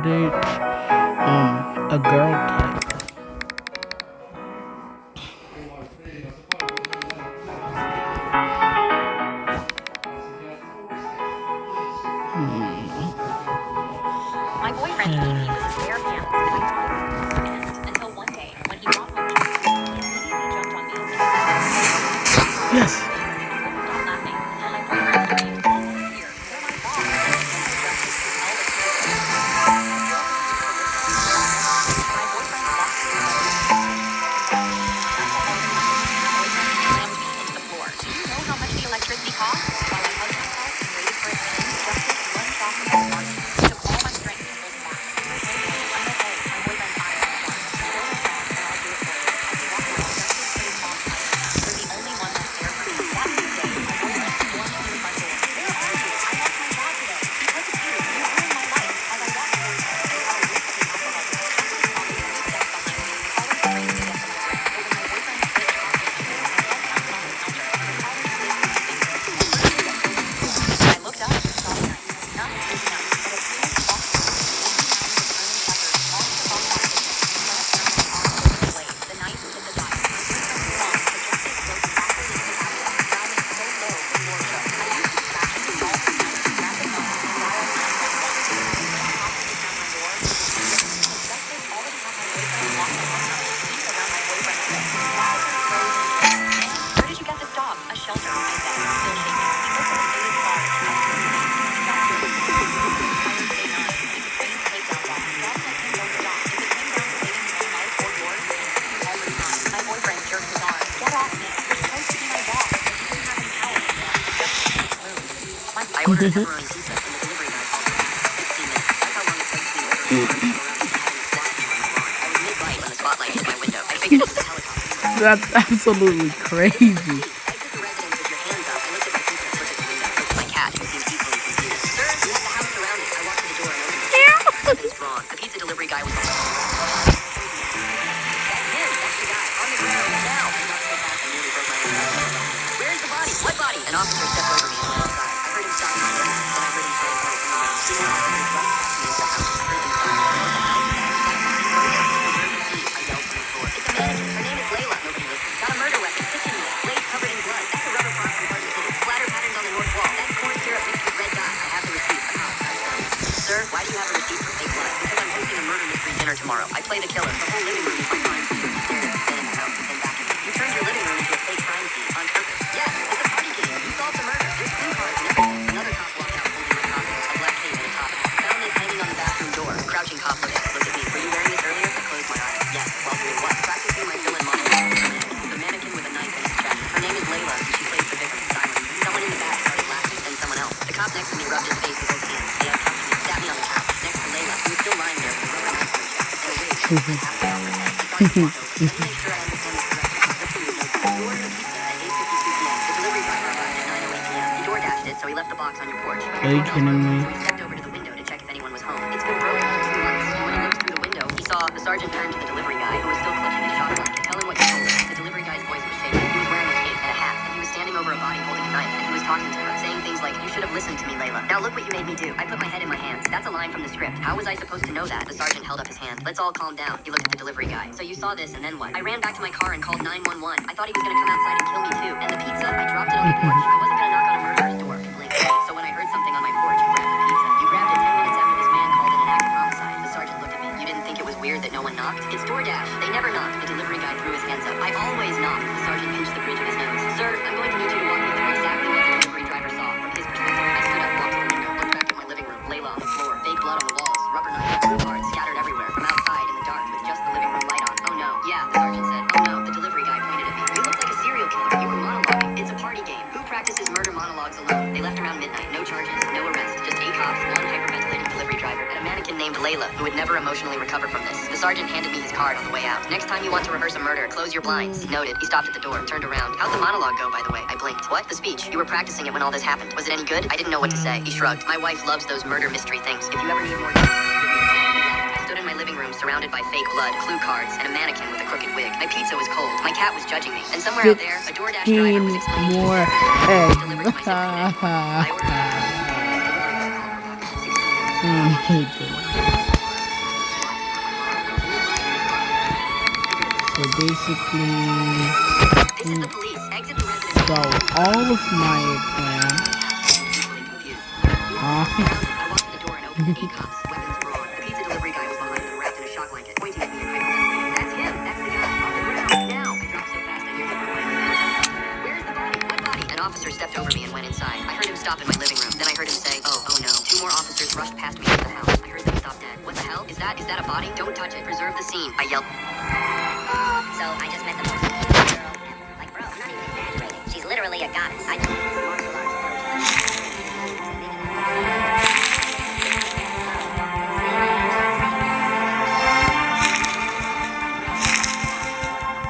date a girl type. My boyfriend told me it was his bare hands, and I thought it was his end. Until one day, when he brought home chocolate, he immediately jumped on me and Yes. I couldn't stop laughing until my boyfriend screamed, "Oh, here, you're my boss." And I adjusted to tell the truth. My boyfriend walked through the door. Slammed me into the floor. Do you know how much the electricity costs? While I hugged myself and waited for it to end, just this one shock of my heart took all my strength to hold him back. I'm okay. My boyfriend's eyes were dark. Fill my phone and I'll do it for you. As he walked out, Justice put his palm behind him. You're the only one that's there for me. That Tuesday, my boyfriend stormed through the front door. Where are you? I lost my dad today. Because of you, you ruined my life. As I walked towards him, I saw a whiff of his alcohol. Justice followed a few steps behind me, calling straight to get to my brain. But when my boyfriend switched off his phone, I felt something on the counter. The caller slid through his fingers. I looked up and saw the knife. Not his big knife, but a smooth, soft blade. The knife hit the dial. My boyfriend swung, but Justice broke backward into the cabinet, driving so low the floor shook. I used his fashion to solve the knife, grab the phone, and dial 911. When the cops kicked down my door, it was but Justice already had my boyfriend locked in one house, teeth around my boyfriend's lips, eyes frozen. Man, where did you get this dog? A shelter, I said, still shaking. He looked at the faded scar and tucked it into me. That's your tired day 9. It's a trained takedown dog. Dogs like him don't stop. If it came down to saving his own life or yours, you already mine. My boyfriend jerked his arm. Get off me. You're supposed to be my boss. But he didn't have any power anymore. Just in his room. I ordered pepperoni pizza and the delivery guy called me. 16 minutes. That's how long it takes me ordering pepperoni and having a squat on my lawn. I was mid-bite when the spotlight hit my window. I figured it was a helicopter. That's absolutely crazy. Exit the residence with your hands up. I looked at my pizza and looked at the window. Looked at my cat, who seemed equally confused. Sir, you have the house surrounded. I walked to the door and opened it. Nothing's wrong. The pizza delivery guy was on the phone. That's him. That's the guy. On the ground. Now. I knocked so fast I nearly broke my own. Where's the body? What body? An officer stepped over me and went outside. I heard him stop my door. Then I heard him say, "Oh, no." Senior officer jumped past me into the house. I heard him stop. What the hell? I yelled from the floor. It's a mannequin. Her name is Layla. Nobody listened. Got a murder weapon. Kitchen unit. Blade covered in blood. That's a rubber prop from Garden City. Splatter patterns on the north wall. That's corn syrup mixed with red dye. I have the receipt. Sir, why do you have a receipt for fake blood? Because I'm hosting a murder mystery dinner tomorrow. I play the killer. The whole living room is my crime scene. He stared at the bed in the house and then back at me. You turned your living room into a fake crime scene on purpose. Yes, it's a party game. You solved the murder. There's clue cards and everything. Another cop walked out holding my copy. A black cape and a top hat. Found this hanging on the bathroom door. Crouching cop looked at me. Were you wearing this earlier? I closed my eyes. Yes, while doing what? Practicing my villain monologue. The mannequin with a knife in his chest. Her name is Layla, and she plays the victim silently. Someone in the back started laughing, then someone else. The cop next to me rubbed his face with both hands. They uncuffed me, sat me on the couch, next to Layla, who was still lying there with a rubber knife in her chest, and a wig halfway off her head. He started to walk over. Let me make sure I understand this correctly. Let's see your notebook. You ordered a pizza at 8:52 p.m. The delivery driver arrived at 9:08 p.m. You door dashed it, so he left the box on your porch. But Are you your doorbell kidding broke, me? so he stepped over to the window to check if anyone was home. It's been broken for 2 months. And when he looked through the window, he saw the sergeant turn to the delivery guy, who was still clutching his shotgun. Tell him what you told him. The delivery guy's voice was shaking. He was wearing a cape and a hat, and he was standing over a body holding a knife, and he was talking to her, saying things like, "You should have listened to me, Layla. Now look what you made me do." I put my head in my hands. That's a line from the script. How was I supposed to know that? The sergeant held up his hand. Let's all calm down. He looked at the delivery guy. So you saw this, and then what? I ran back to my car and called 911. I thought he was gonna come outside and kill me too. And the pizza, I dropped it on the porch. I wasn't gonna knock on a murderer's door. Blink. So when I heard something on my porch, you grabbed the pizza. You grabbed it 10 minutes after this man called it an act of homicide. The sergeant looked at me. You didn't think it was weird that no one knocked? It's DoorDash. They never knocked. The delivery guy threw his hands up. I always knock. The sergeant pinched the bridge of his nose. Sir, I'm going to need you to walk me through exactly what the delivery driver saw from his perspective. I stood up, walked to the window, looked back at my living room. Layla on the floor, fake blood on the walls, rubber knife, clue cards scattered everywhere. From outside in the dark with just the living room light on. Oh no. Yeah, the sergeant said. Oh no. The delivery guy pointed at me. You look like a serial killer. You were monologuing. It's a party game. Who practices murder monologues alone? They left around midnight. No charges, no arrest. Just 8 cops, 1 hyperventilating delivery driver, and a mannequin named Layla, who would never emotionally recover from this. The sergeant handed me his card on the way out. Next time you want to rehearse a murder, close your blinds. Noted. He stopped at the door, turned around. How'd the monologue go, by the way? I blinked. What? The speech. You were practicing it when all this happened. Was it any good? I didn't know what to say. He shrugged. My wife loves those murder mystery things. If you ever need more details, give me a call. He laughed. I stood in my living room surrounded by fake blood, clue cards, and a mannequin with a crooked wig. My pizza was cold. My cat was judging me. And somewhere out there, a DoorDash driver was explaining to me more delivered to my zip code. I ordered a delivery call. 16 minutes. basically, This is the police. Exit the residence. so all of my plans. I walked to the door and opened the cops, weapons drawn. The pizza delivery guy was behind me, wrapped in a shock blanket, pointing at me and hyperventilating. That's him. That's the guy. On the ground. Now. I dropped so fast I nearly broke my leg. Where's the body? What body? An officer stepped over me and went inside. I heard him stop in my living room. Then I heard him say, oh no. 2 more officers rushed past me into the house. I heard them stop dead. What the hell? Is that a body? Don't touch it. Preserve the scene. I yelled. So I just met the most beautiful girl ever. Like, bro, I'm not even exaggerating. She's literally a goddess. I just martial arts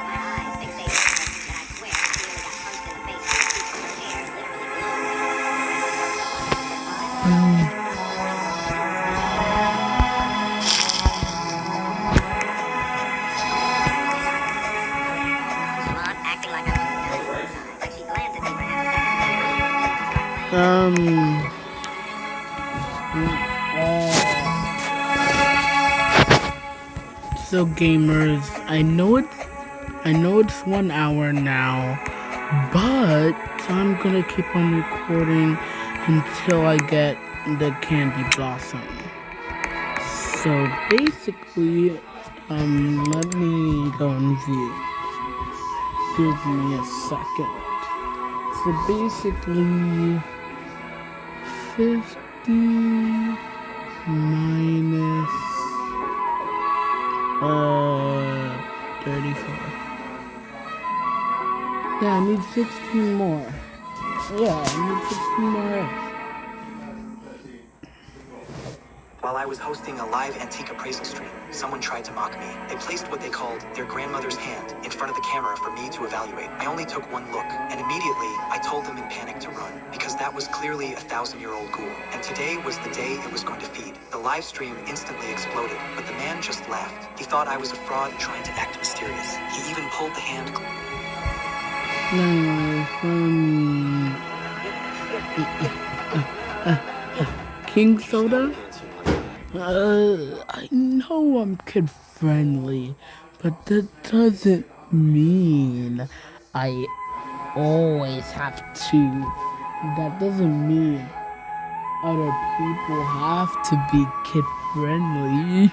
My eyes fixated on her, and I swear she nearly got punched in the face. Her hair literally blew. Salon acting like like she glanced at me for half a second. So gamers, I know it's 1 hour now, but I'm gonna keep on recording until I get the candy blossom. So basically, let me go and view. Give me a second. So basically, 50 minus 34. Yeah, I need 16 more. Yeah, I need 16 more eggs. While I was hosting a live antique appraisal stream, someone tried to mock me. They placed what they called their grandmother's hand in front of the camera for me to evaluate. I only took one look, and immediately I told them in panic to run, because that was clearly a 1,000-year-old ghoul. And today was the day it was going to feed. The live stream instantly exploded, but the man just laughed. He thought I was a fraud trying to act mysterious. He even pulled the hand. King Soda? I know I'm kid friendly, but that doesn't mean I always have to. That doesn't mean other people have to be kid friendly.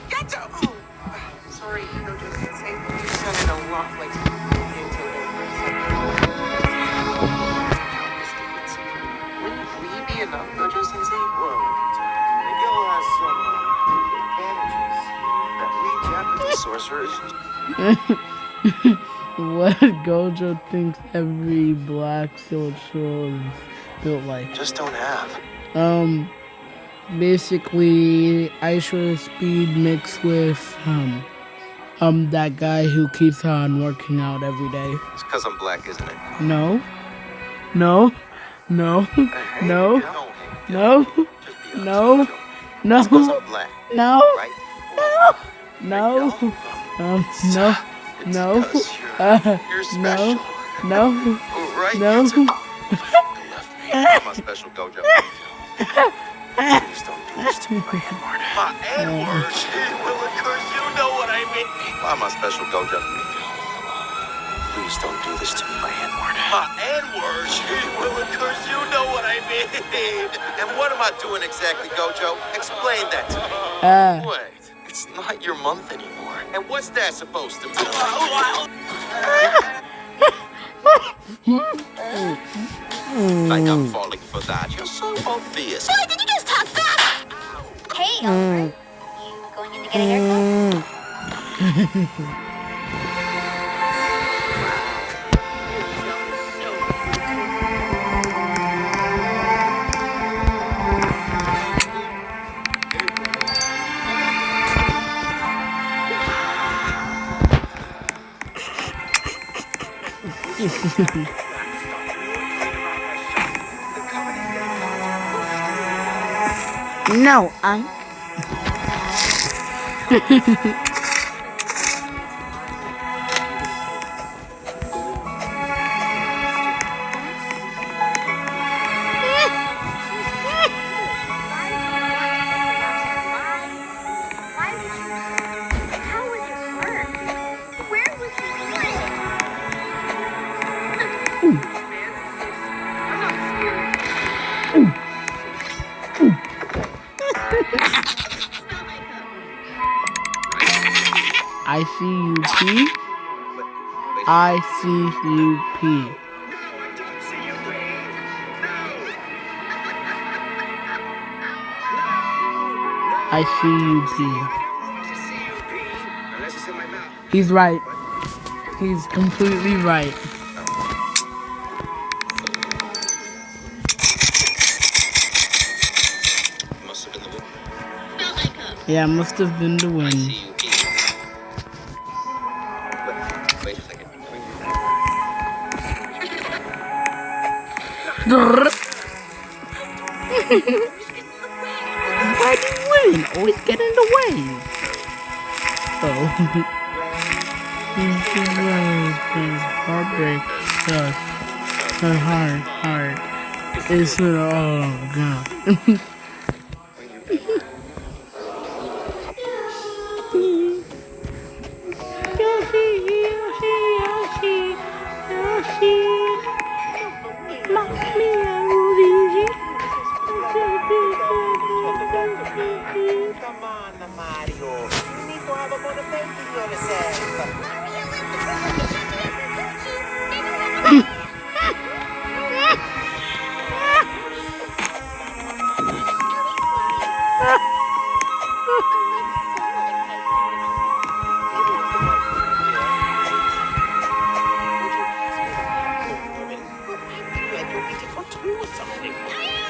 Get up! Oh, sorry, no, just say you sounded a lot like Wouldn't we be enough, Gojo Sensei? Whoa, Miguel has some advantages that we Japanese sorcerers. What Gojo thinks every black soldier is built like. Just don't have. Basically, Aisha speed mixed with that guy who keeps on working out every day. It's because I'm black, isn't it? No, no, no, no, no, no, no, It's because I'm black, no, right? no, no, no, You're special. no, Right? no. You too. I'm a special Gojo. Please don't do this to me, my N-word. My N-word? Gee willikers, you know what I mean. I'm a special Gojo. Please don't do this to me, my N-word. My N-word? Gee willikers, you know what I mean. And what am I doing exactly, Gojo? Explain that to me. Wait, it's not your month anymore. And what's that supposed to mean? Like I'm falling for that. You're so obvious. Boy, did you just talk back? Hey, Alfred. You going in to get a haircut? No, Unc. How would ICUP. ICUP. ICUP. He's right. He's completely right. Yeah, must have been the wind. Wait a second. Why do you win? Always get in the way. Oh. Heartbreak. Yes. Her heart. It's oh god. Come on, Mario. You need to have a motivation yourself.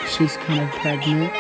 She's kind of pregnant.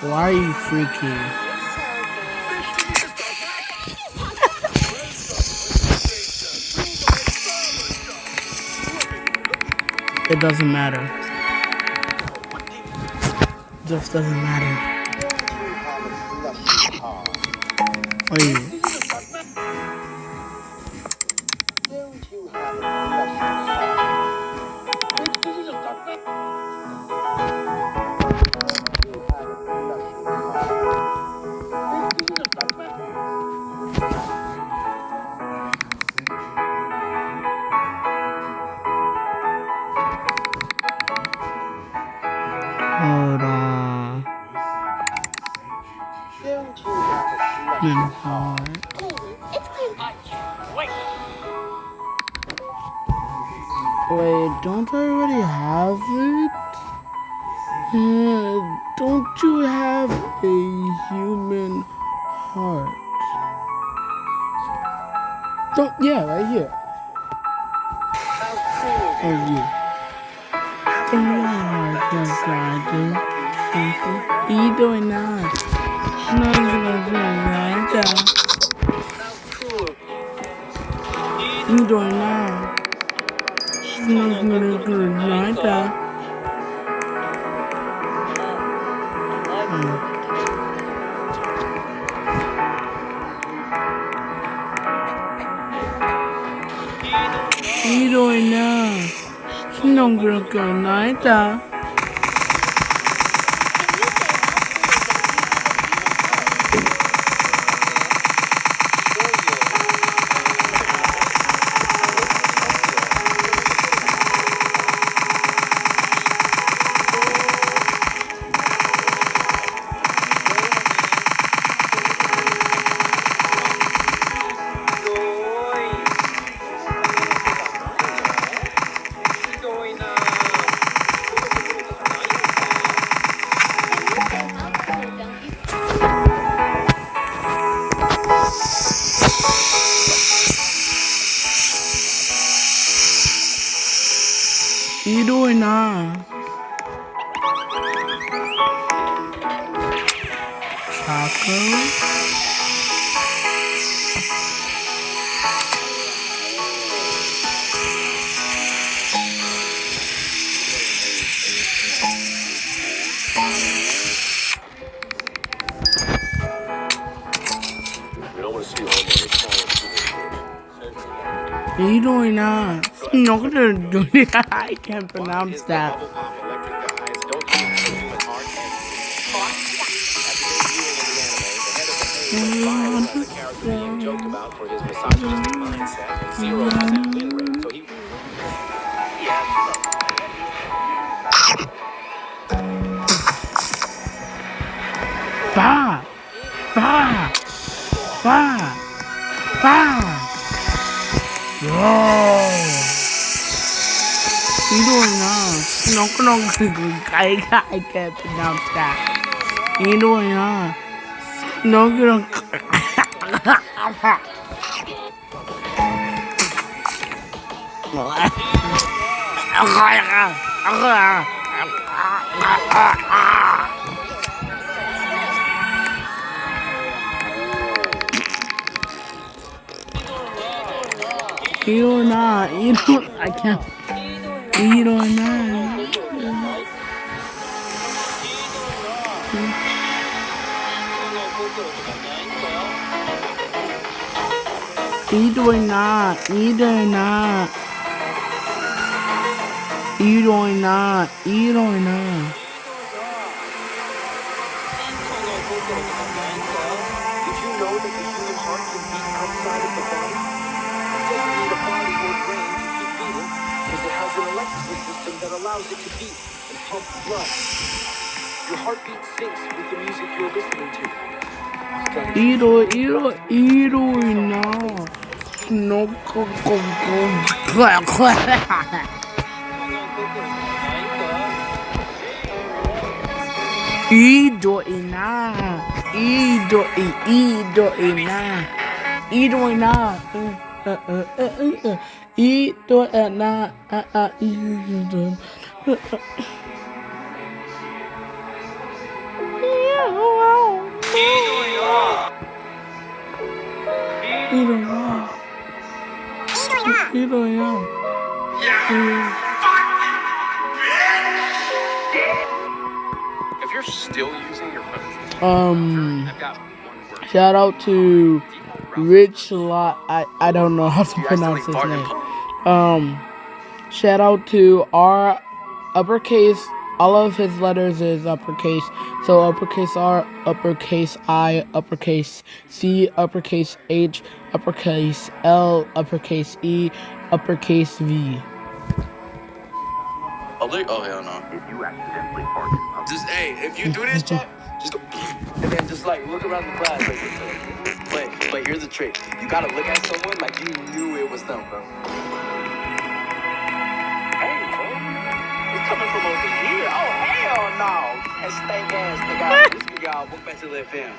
Why are you freaky? It doesn't matter. It just doesn't matter. Wait. Hold on. Wait, don't I already have it? Don't you have a human heart? Don't, yeah, right here. Oh, yeah. What are you doing now? You doing now? You doing now? No good night. You doing now? Taco? You doing that? No, I can't pronounce that. Bubble pop electric guys don't you have a human heart and talk? At today's viewing in the anime, the head of the Hay went viral as a character being joked about for his misogynistic mindset, and Zero has that win rate, so he... Bah! Bah! Bah! Bah! Whoa! You doing that? No, I can't pronounce that. You doing that? No, you don't. You or not? You don't. I can't. You or not? You doing not? You doing not? You doing not? You doing not? Did you know that the human heart can beat outside of the body? It doesn't need a body or brain to keep beating, because it has an electrical system that allows it to beat and pump blood. Your heartbeat syncs with the music you're listening to. You doing not? No, doing not? Doing not? Doing not? Doing not? If you're still using your phone, I've got one word. Shout out to Rich Lot. I don't know how to pronounce his name. Shout out to R uppercase. All of his letters is uppercase. So uppercase R, uppercase I, uppercase C, uppercase H, uppercase L, uppercase E, uppercase V. Oh hell no. If you accidentally fart, Just if you do this, Chuck, just go and then just like look around the class like this. But here's the trick. You gotta look at someone like you knew it was them, bro. Hey, bro. It's coming from over here. Oh hell no. That stank ass nigga. This y'all book back to the FM.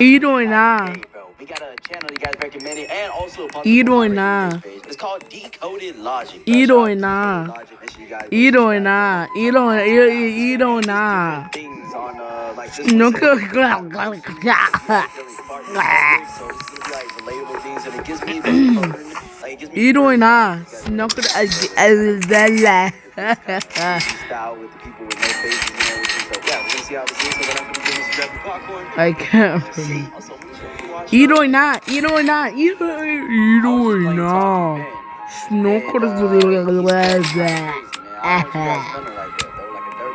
You doing now? We got a channel you guys recommended and also a You doing now? It's called Decoded Logic. You doing now? You doing now? You doing now? Things on like this. No So it's like relatable things and it gives me like it gives me You doing now? No style with the people with no faces and everything. So yeah, we're gonna see how this is. So then I'm gonna give this grab popcorn. I can't. Also, make sure you watch You doing that? You doing that? You doing that? Snook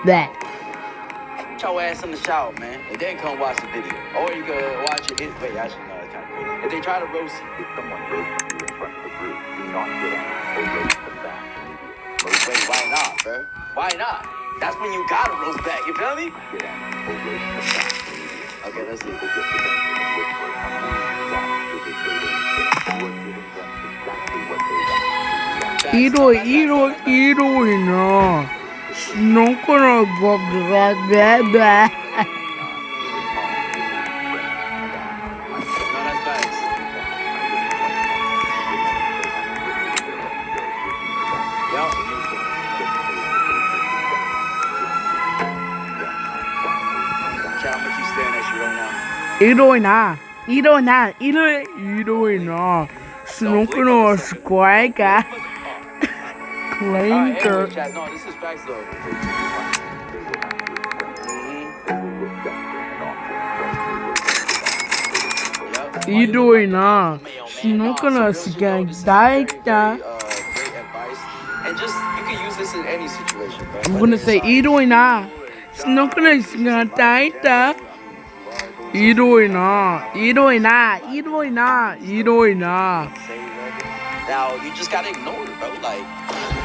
that. Put your ass in the shower, man, and then come watch the video. Or you can watch it. Wait, actually, no, it's kind of crazy. If they try to roast you, if someone roasts you in front of the group, do not get angry or roast them back. wait, why not, bro? Why not? That's when you gotta roast back. You feel me? Get angry or roast them back. Okay, let's see. People get defensive and whisper how mean you are to the trading and you are giving them exactly what they want to react. You doing now? Snook that. You doing that? You doing that? You doing that? Snook squawka. Clanker. No, this is facts though. Yup. Idoina. Snokana sigang daita. Great advice. And just, you can use this in any situation, bro. I'm gonna say Idoina. Snokana sigang daita. Idoina. Idoina. Idoina. Idoina. Now, you just gotta ignore it, bro. Like,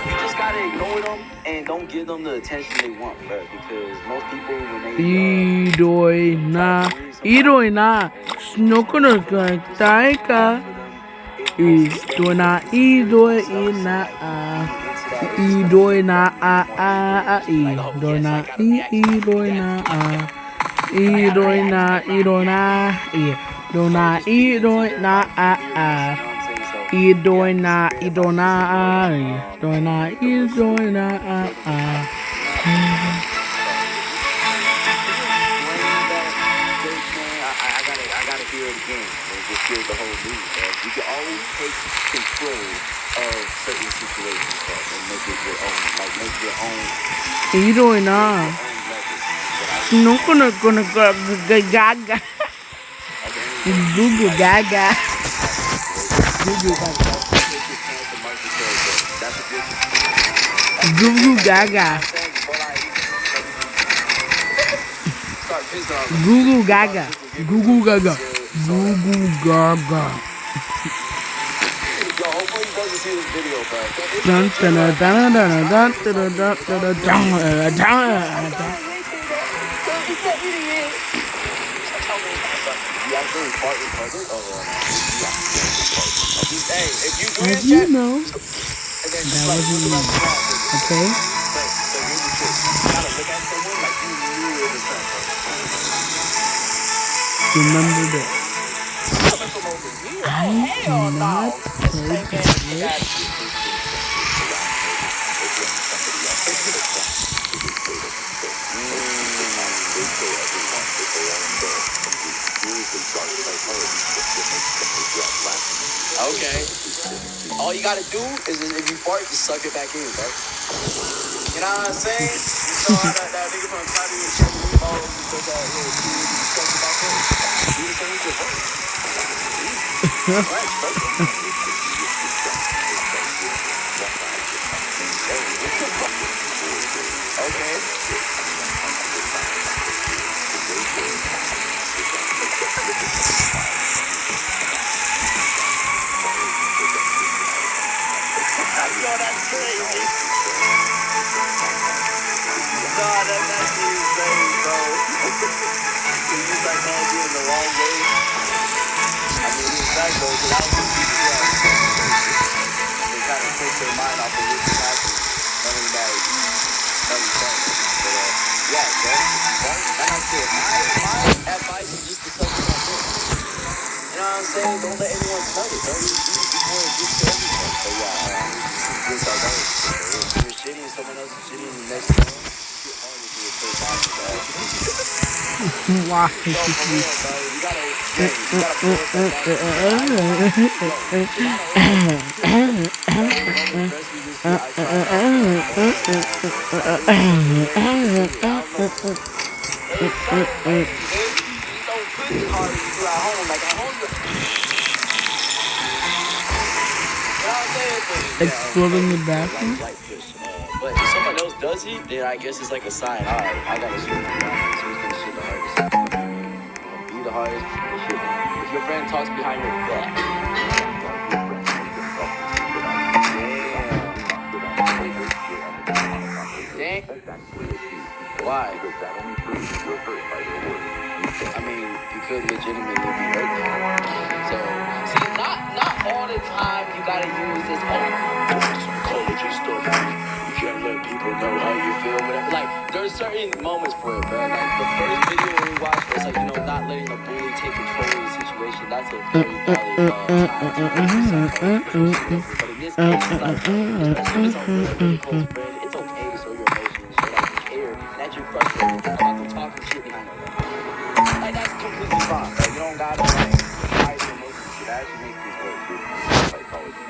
you just gotta ignore them and don't give them the attention they want, bro. Because most people, when they Idoina. Idoina. Snokana sigang daita. Idoina. Idoina. Idoina. Idoina. Idoina. Idoina. Idoina. Idoina. Idoina. Idoina. Idoina. Idoina. Idoina. I gotta hear it again. And just hear the whole news, bro. You can always take control of certain situations, bro, and make it your own. Like, make your own. Idoina. Snokana gaga. Google gaga. Google gaga. Google gaga. Google gaga. Google gaga. Google gaga. Yo, hopefully he doesn't see this video, bro. Dun dun dun dun dun dun dun dun dun dun dun. As you know, that wasn't me. Okay? Remember this. I do not play this. Okay. All you gotta do is if you fart, just suck it back in, bro. You know what I'm saying? You saw that nigga from Cloudy and shit, you know, you took that little dude, you sucked it back in. Do the same shit, bro. Okay. Yo, that's crazy. Nah, that's actually insane, bro. He's just like man being the wrong way. I mean, he's back though, because I was just they kind of take their mind off of what's happening, knowing that nothing's done. But yeah, bro. Like I said, my advice is just to suck it back in. You know what I'm saying? Don't let anyone tell it, bro. You want to get to everything. So yeah, this I know. If you're shitty and someone else is shitty and the next one, get hard with your first option, Why? so for real, bro, you gotta Exploring the bathroom? But if someone else does it, then I guess it's like a sign. All right, I gotta shit. So who's gonna shit the hardest? Be the hardest. Shit. If your friend talks behind your back. Damn. Why? I mean, you could legitimately be hurt there. So, see, not all the time you gotta use this psychology stuff. You can't let people know how you feel, whatever. Like, there's certain moments for it, bro. Like, the first video we watched was like, not letting the bully take control of the situation. That's a very valid time to use psychology. But in this case, it's like, especially if it's a really close friend, it's okay to show your emotions, show that you care, and that you're frustrated about them talking shit behind your back. Like, that's completely fine, bro. You don't gotta, like, hide your emotions. It actually makes things worse. Psychology.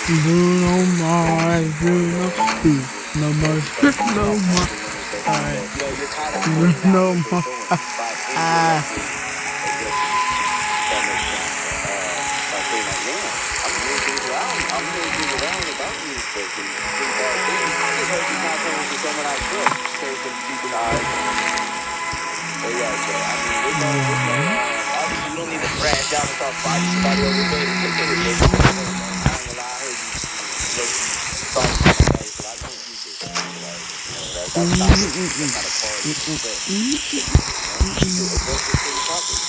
Bruno Mars, Bruno Mars, Bruno Mars. Alright. Bruno Mars. Obviously, you don't need to branch out and start fighting somebody over it.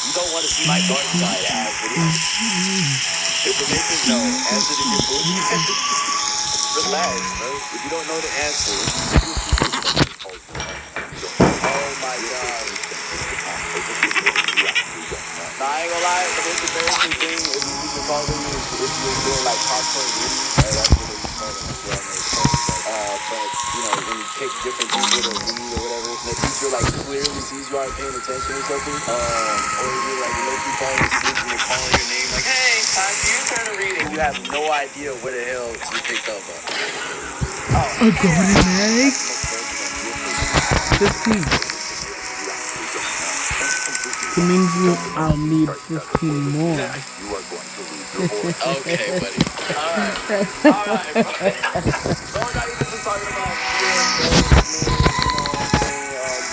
You don't want to see my dark side, ass. Information, no. Answer to your bullshit. Relax, bro. If you don't know the answer, oh my god. Nah, I ain't gonna lie, the most embarrassing thing if you call them is if you're doing like popcorn reading, that's what they call them. But you know, when you pick different people to read or whatever, and the teacher like clearly sees you aren't paying attention or something, or you're like low key falling asleep and they're calling your name like, hey, time for your turn to read, and you have no idea what the hell you picked up on. A golden egg? 15. It means I'll need 15 more. Okay, buddy. Alright. Alright, bro. So we're not even just talking about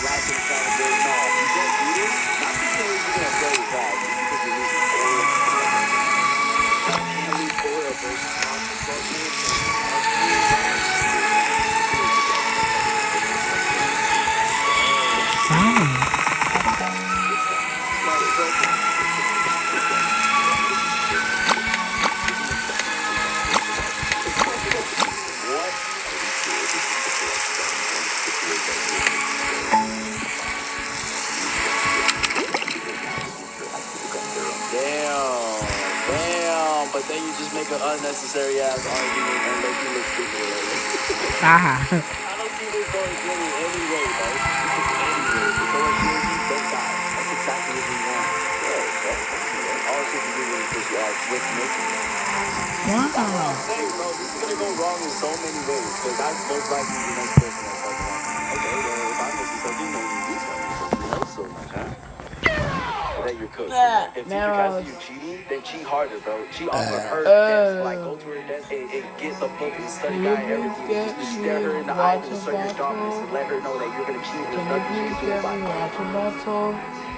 lack of accountability. No, you can't do this. Not because you're gonna fail your class, just because you're losing oil. You lose oil versus Damn. But then you just make an unnecessary ass argument and make you look stupid. I don't see this going really any way, bro. Anyway, it's going really both sides. That's exactly what we want. Yeah, all shit you do when you push your ass with missing. Hey, bro, this is gonna go wrong in so many ways. Because that's most likely the next person that's like, okay, well, if I'm missing something, maybe you tell me something else so much, huh? That you're cooked. If teacher catches you cheating, then cheat harder, bro. Cheat off of her desk. Like, go to her desk and get the book and study guide everything. Just stare her in the eye and assert your dominance and let her know that you're gonna cheat. There's nothing you can do about it.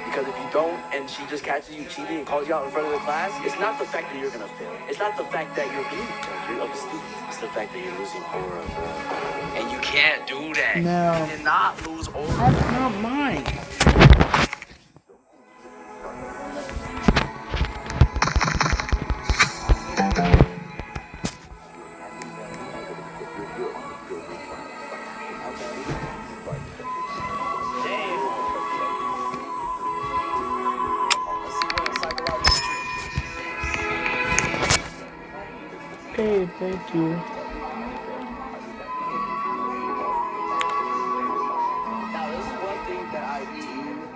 Because if you don't, and she just catches you cheating and calls you out in front of the class, it's not the fact that you're gonna fail. It's not the fact that you're being of a student. It's the fact that you're losing aura, bro. And you can't do that. No. You cannot lose aura. That's not mine. Okay, thank you. Now, this is one thing that I do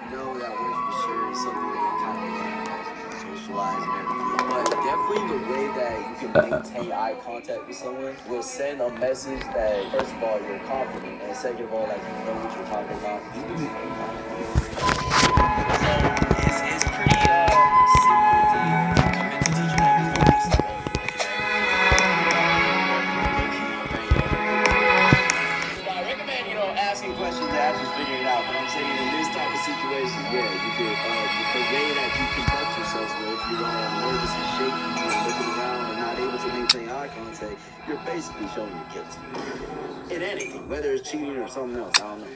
know that works for sure is something that you kind of socialize and everything. But definitely the way that you can maintain eye contact with someone will send a message that, first of all, you're confident, and second of all, like, you know what you're talking about. So, it's pretty simple to convince a teacher that you're going to stop asking questions to actually figure it out, but I'm saying in this type of situation, yeah, you could, the way that you conduct yourself, where if you're all nervous and shaky and looking around and not able to maintain eye contact, you're basically showing you're guilty. In anything, whether it's cheating or something else, I don't know.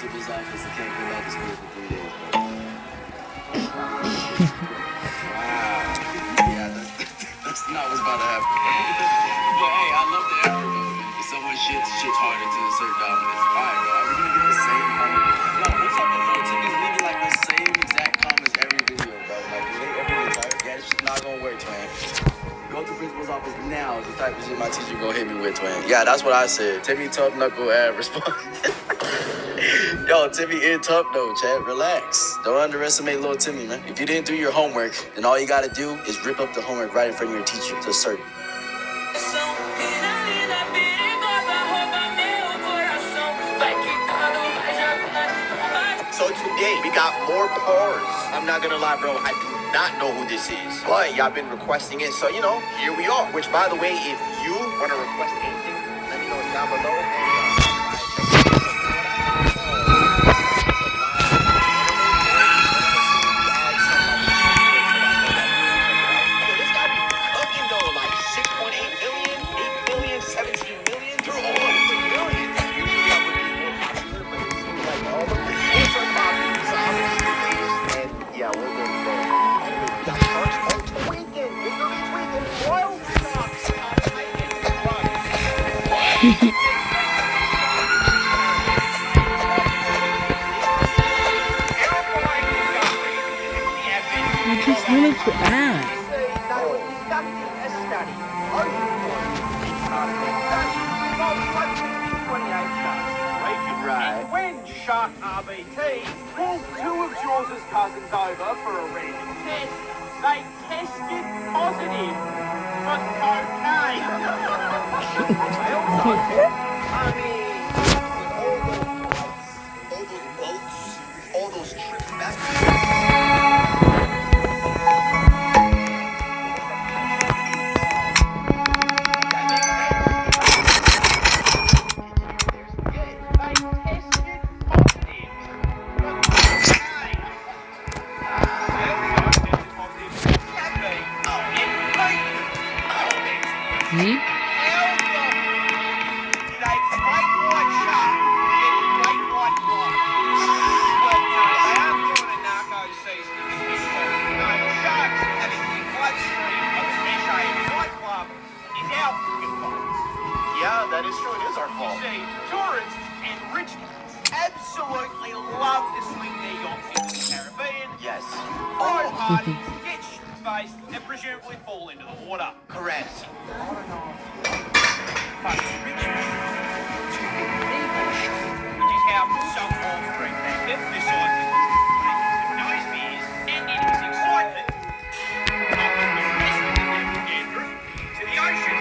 His office and can't go back to school for 3 days. Wow. Yeah, that's not what's about to happen. But hey, I love the effort though. If someone shits harder to assert dominance. Alright, bro, are we gonna get the same comment? No, what's up with no tickets leaving like the same exact comments every video, bro? Like, they every time, yeah, it's just not gonna work. work, twin. Go to principal's office now. It's the type of shit my teacher gonna hit me with, twin. Yeah, that's what I said. Timmy tough knuckle response. Yo, Timmy in tough though, Chad. Relax. Don't underestimate little Timmy, man. If you didn't do your homework, then all you gotta do is rip up the homework right in front of your teacher to assert. So today we got more pores. I'm not gonna lie, bro. I do not know who this is. But y'all been requesting it, so here we are. Which, by the way, if you want to request anything, let me know down below. This gotta be cooking though, like 6.8 billion, 8 billion, 17 million. They're all into millions. Usually I would be more popular, but it seems like all of the reports are popular. So I'm just the latest, and yeah, we're good to go. We got sharks all tweaking. We're gonna be tweaking. Wild sharks. I just wanted to ask. And when Shark RBT pulled two of Jaws' cousins over for a random test, they tested positive for cocaine. They also, with all those boats, all those trips back. Yeah, that is true. It is our fault. You see, tourists and rich absolutely love to swing their yachts into the Caribbean. Yes. Throw parties, get shit-faced, and presumably fall into the water. Correct. But rich which is how some Wall Street banker decided to make some nose beers, and in his excitement, knocked the rest of the dandruff to the ocean.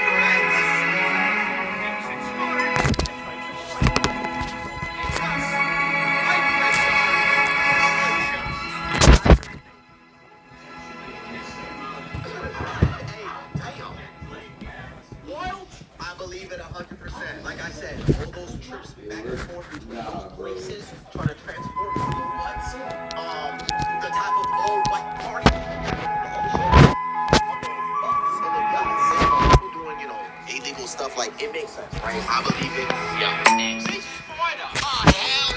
I believe it 100%. Like I said, all those trips back and forth between those places, trying to transport people nuts, the type of old white party, people doing, illegal stuff, like, it makes sense, right? I believe it. Yeah. This spider. Oh, hell.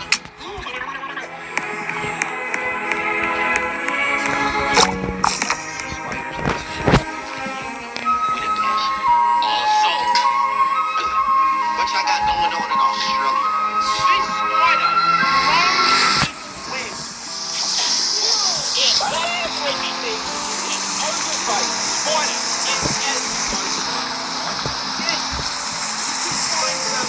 What y'all got going on in Australia? This spider it loves everything. It's overbait. Spider. It's as yes. You can find some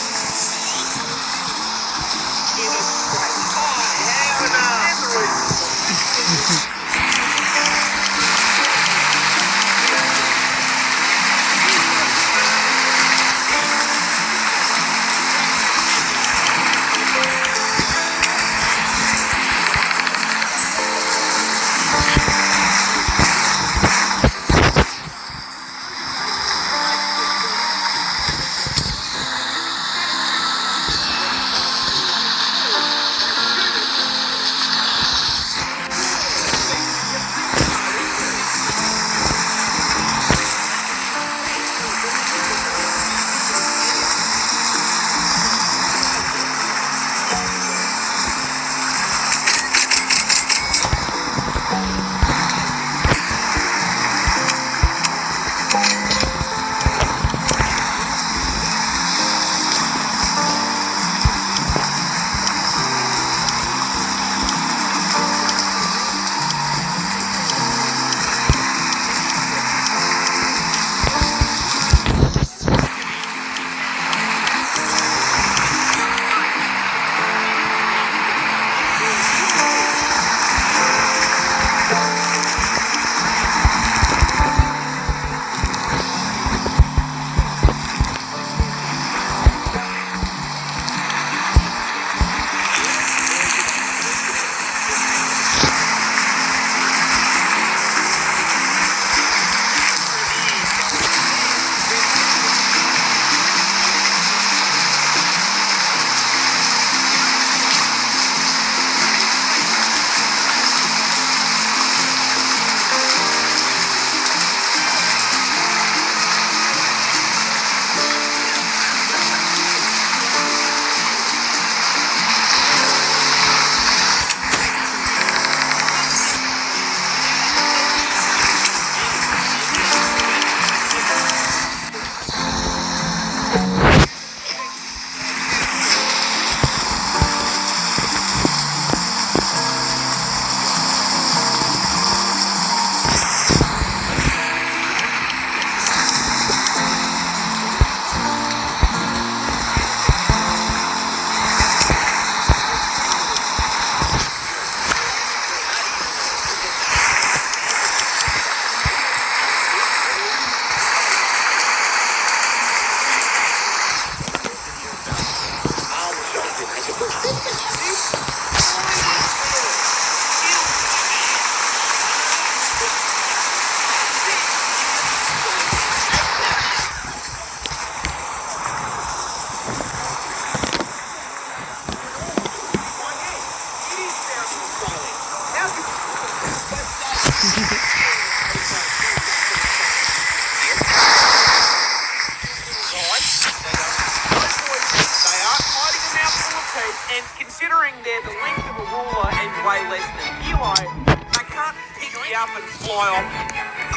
considering they're the length of a ruler and weigh less than a kilo, they can't pick you up and fly off.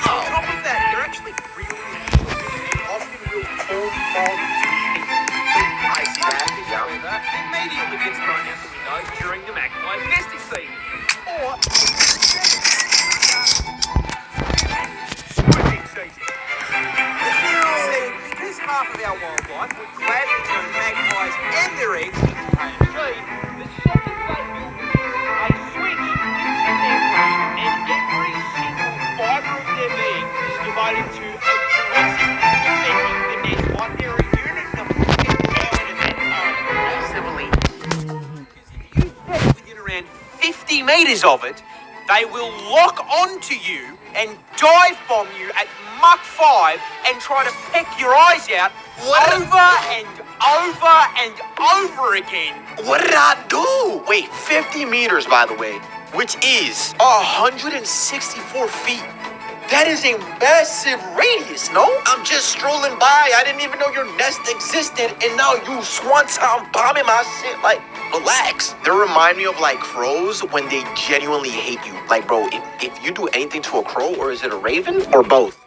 On top of that, they're actually really often will form bonds. I see that. Yeah. However, immediately gets thrown out the window during the magpie's nesting season. Or swooping season. See, because half of our wildlife would gladly turn magpies and their eggs into KFC, the second they build a switch into their brain and every single fibre of their being is devoted to aggressively defending the nest like they're a unit of aggressively. Because if you get within around 50 metres of it, they will lock onto you and dive bomb you at Mach 5 and try to peck your eyes out over and over again. What did I do? Wait, 50 meters, by the way, which is 164 feet. That is a massive radius, no? I'm just strolling by. I didn't even know your nest existed, and now you swan-time bombing my shit. Like, relax. They remind me of, like, crows when they genuinely hate you. Like, bro, if you do anything to a crow, or is it a raven, or both?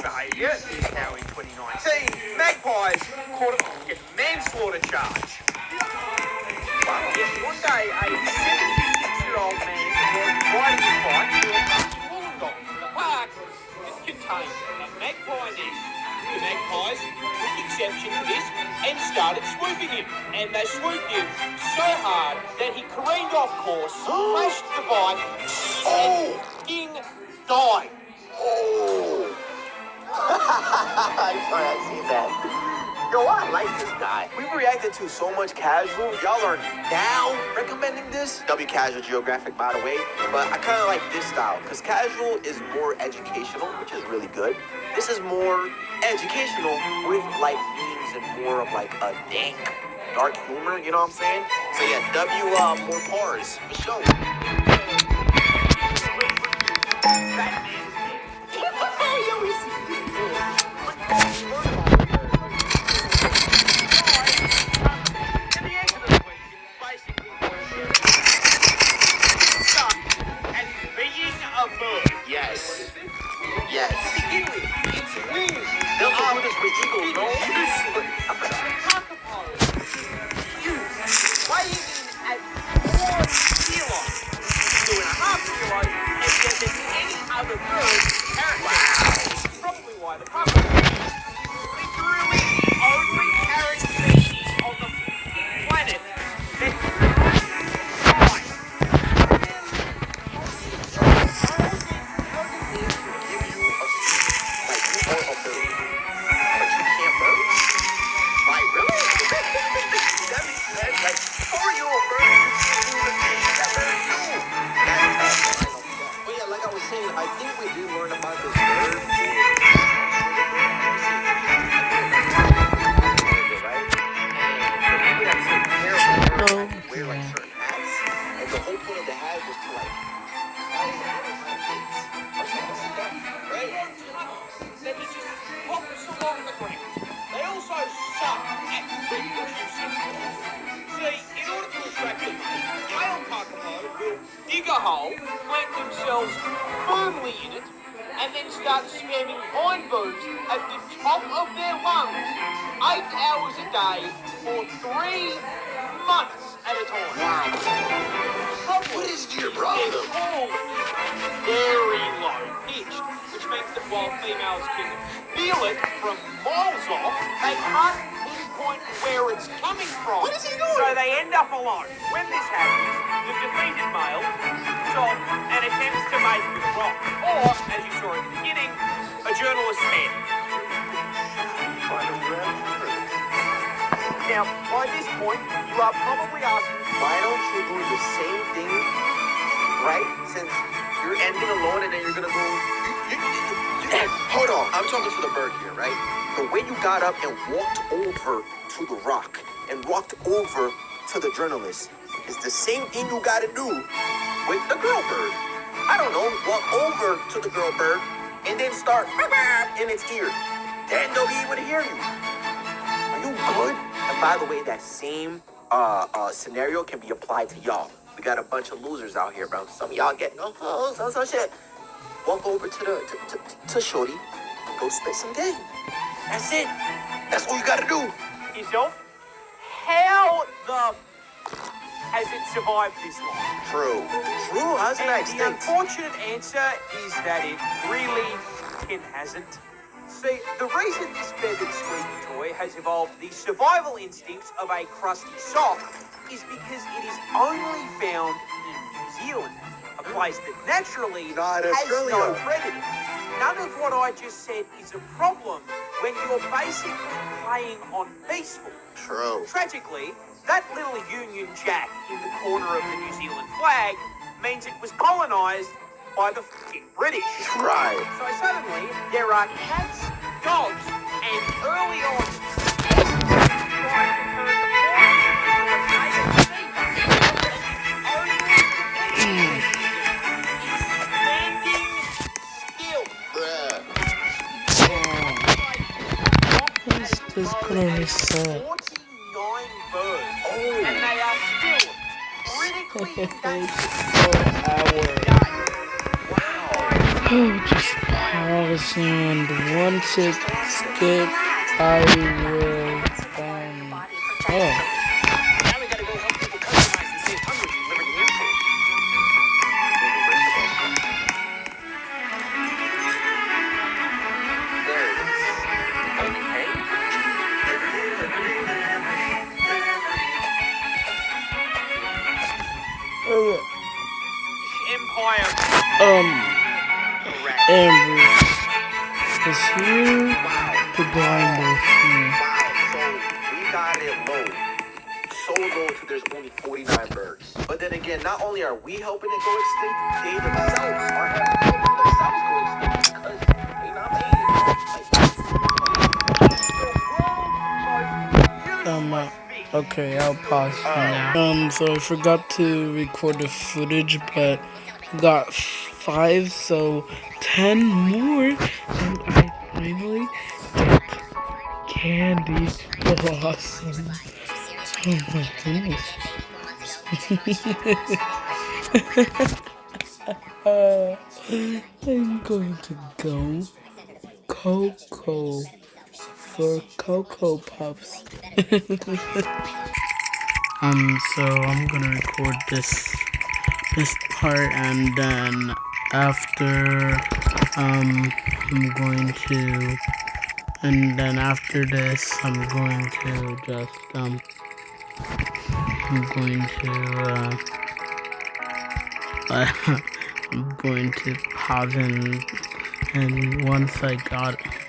Behaviour is how in 2019, magpies caught a fucking manslaughter charge. Yes, one day a 76-year-old man was riding his bike to a bunch of wollongongs in the park that contained a magpie nest. The magpies took exception to this and started swooping him. And they swooped him so hard that he careened off course, crashed the bike, and fucking died. Oh. I see that. Yo, I like this guy. We've reacted to so much casual. Y'all are now recommending this. W Casual Geographic, by the way. But I kind of like this style because casual is more educational, which is really good. This is more educational with like memes and more of like a dank, dark humor. You know what I'm saying? So yeah, W more pars for sure. Yes. Yes. To begin with, its wings They'll do this with eagles, no? weighing in at 4 kilos, 2.5 kilos, heavier than any other bird carrying. Wow. Probably why the cockapoo is literally the only carrot species on the planet that I think we do learn about this bird. Wear like certain hats, and the whole point of the hat was to like right? They just hops along the ground. They also suck at reproducing. See, in order to attract the mate, male kakapo will dig a hole, plant themselves firmly in it, and then start spamming vine booms at the top of their lungs 8 hours a day for 3 months at a time. What is your problem? Their call is very low pitched, which means that while females can feel it from miles off, they can't pinpoint where it's coming from. What is he doing? So they end up alone. When this happens, the defeated male shoots off and attempts to mate with a rock, or, as you saw at the beginning, a journalist's head. Now, by this point, you are probably asking, Why don't you do the same thing, right? Since you're ending alone and then you're gonna go. Hold on, I'm talking to the bird here, right? The way you got up and walked over to the rock and walked over to the journalist, It's the same thing you gotta do with the girl bird. I don't know, walk over to the girl bird and then start in its ear. Then they'll be able to hear you. Are you good? And by the way, that same scenario can be applied to y'all. We got a bunch of losers out here, bro. Some of y'all getting some shit. Walk over to Shorty, go spit some game. That's it. That's all you gotta do. Yourself? How the has it survived this long? True. How's it And the extinct? unfortunate answer is that it really hasn't. See, the reason this feathered squeaky toy has evolved the survival instincts of a crusty sock is because it is only found in New Zealand, a place that naturally Not has Australia. no predators. None of what I just said is a problem when you're basically playing on peaceful. True. Tragically, that little Union Jack in the corner of the New Zealand flag means it was colonised by the fucking British. Right. So suddenly, there are cats, dogs, and early on trying to turn the This gonna suck. 49 birds, and they are still critically endangered. Oh, just pause, and once it skips, I will oh. Now we gotta go help people customize and save hundreds of Liberty Mutual. There it is. Okay. Empire. Amber is here. The grinder. Wow, so we got it low. So low till there's only 49 birds. But then again, not only are we helping it go extinct, they themselves are helping themselves go extinct because they not Okay, I'll pause for now. So I forgot to record the footage, but I got 5, so 10 more, and I finally get candy blossom. Oh my goodness. I'm going to go Cocoa for Cocoa Puffs. So I'm gonna record this part, and then after after this I'm going to pause,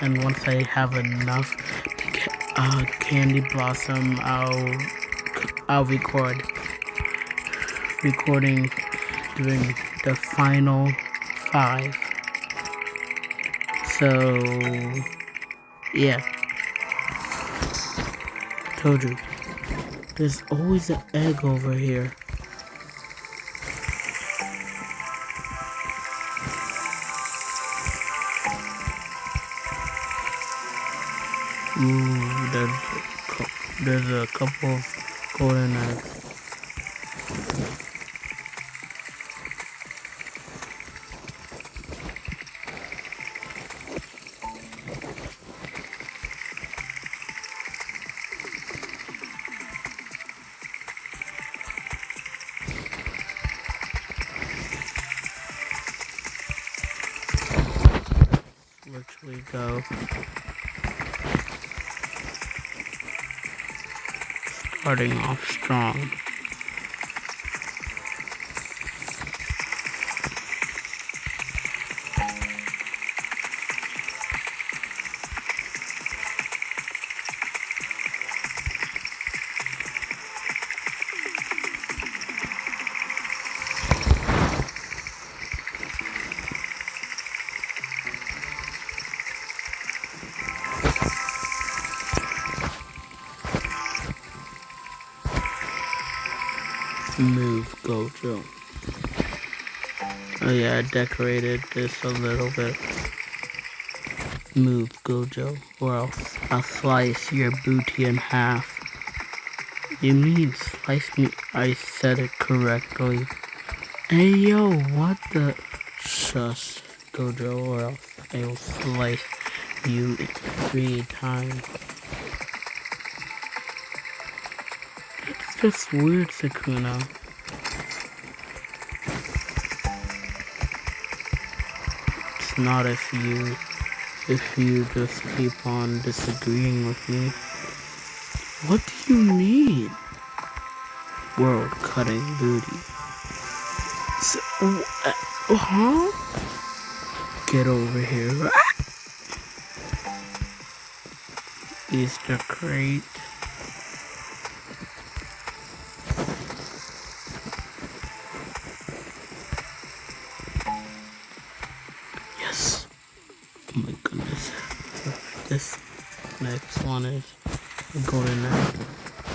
and once I have enough to get candy blossom, I'll recording doing the final 5. So yeah, told you, there's always an egg over here. Ooh, there's a couple of golden eggs. Literally go. Starting off strong. Move Gojo. Oh yeah, I decorated this a little bit. Move Gojo, or else I'll slice your booty in half. You mean slice me? I said it correctly. Hey yo, what the? Shush, Gojo, or else I will slice you 3 times. It's just weird, Sakuna. It's not if you just keep on disagreeing with me. What do you mean? World cutting booty. So, huh? Get over here. Easter crate. Yes. Oh my goodness. This next one is a golden egg.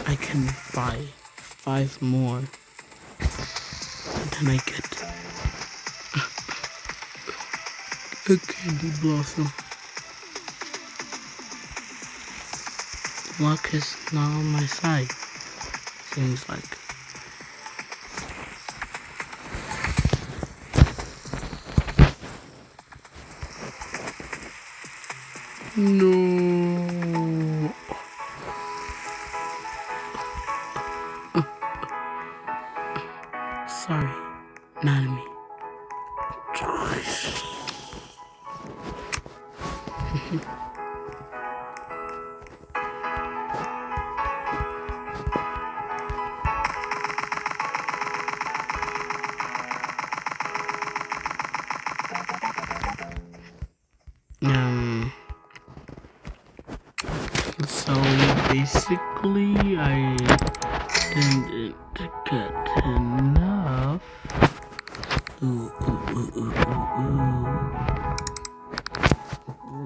I can buy 5 more. And then I get a candy blossom. Luck is not on my side. Seems like. No. Sorry, not me. So basically I didn't get enough.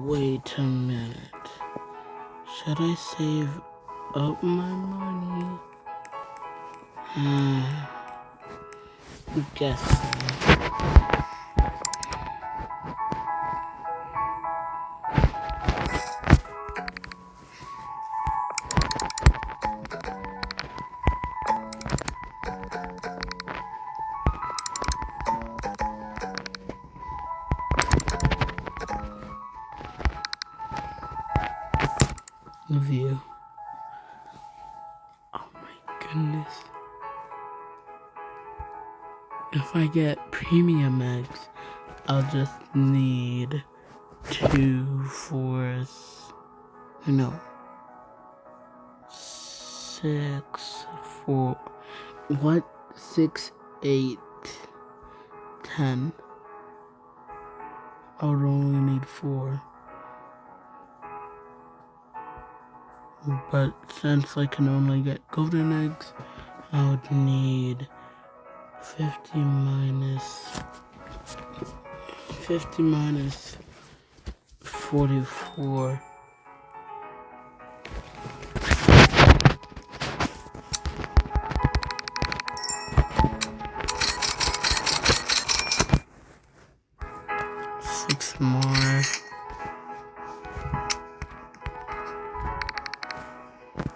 Wait a minute. Should I save up my money? Guess so. View. Oh my goodness. If I get premium eggs, I'll just need 2 fours. No. 6, 4. What? 6, 8, 10. I would only need 4. But since I can only get golden eggs, I would need 50 minus 44. Six more.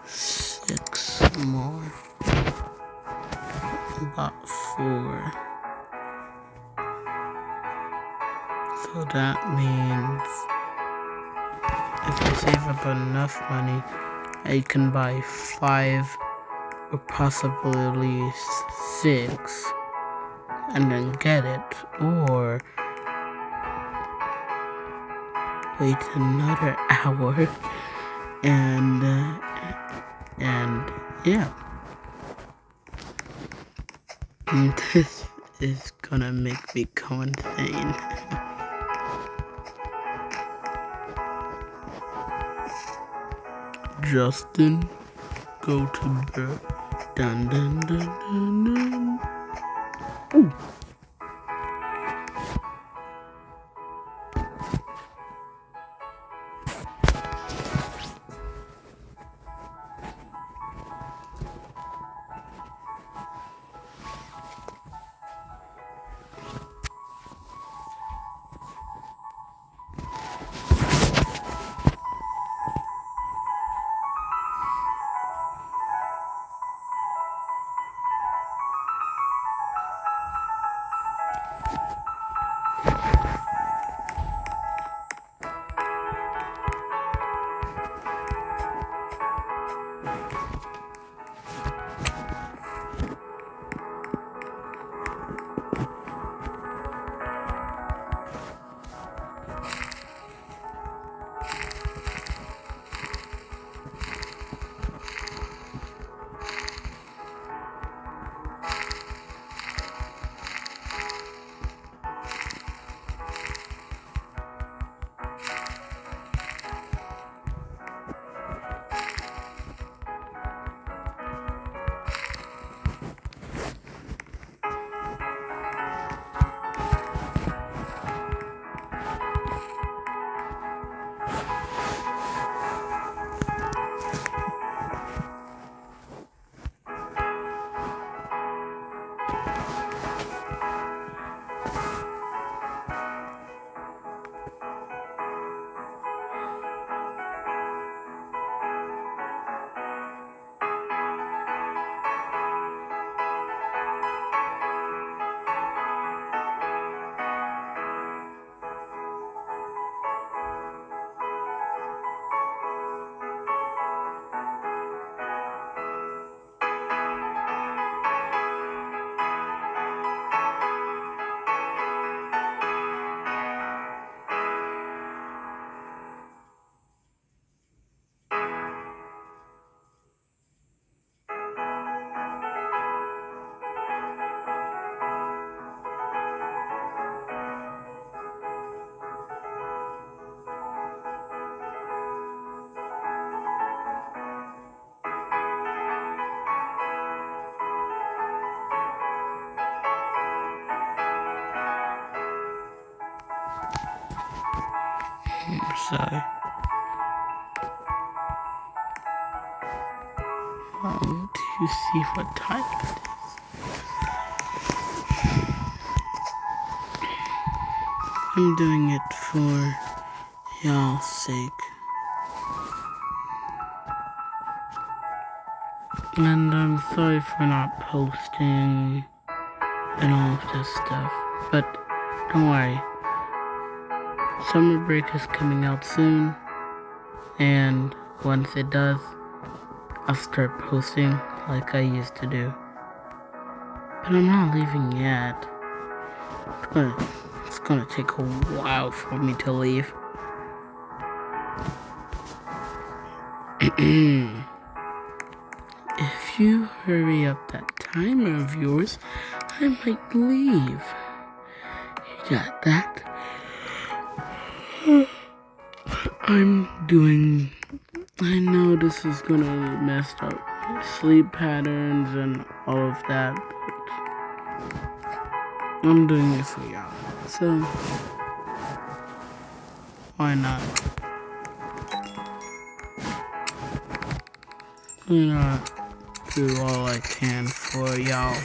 6 more. About 4. So that means if I save up enough money, I can buy 5 or possibly at least 6 and then get it, or wait another hour and yeah. And this is gonna make me go insane. Justin, go to bed. Dun dun dun dun dun. Ooh. Sorry. To see what time it is. I'm doing it for y'all's sake. And I'm sorry for not posting and all of this stuff. But don't worry. Summer break is coming out soon. And once it does, I'll start posting like I used to do. But I'm not leaving yet. It's gonna take a while for me to leave. If you hurry up that timer of yours, I might leave. You got that? I know this is gonna mess up my sleep patterns and all of that, but I'm doing it for y'all. So, why not? Why not do all I can for y'all?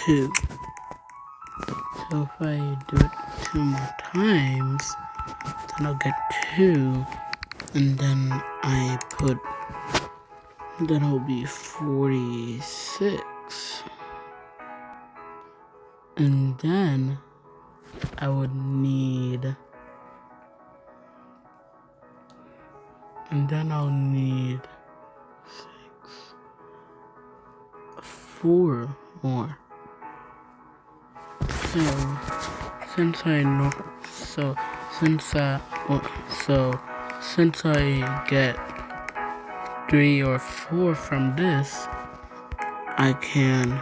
Two. So if I do it 2 more times, then I'll get 2, and then that'll be 46. And then I would need, I'll need 4 more. So since I get 3 or 4 from this, I can.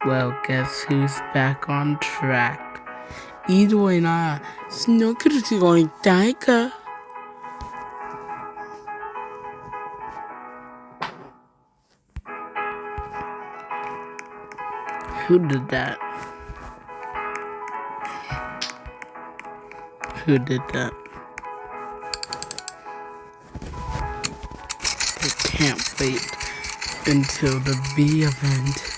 Well, guess who's back on track? 이도에 나 스노클을 치고 있다니까. Who did that? Who did that? I can't wait until the B event.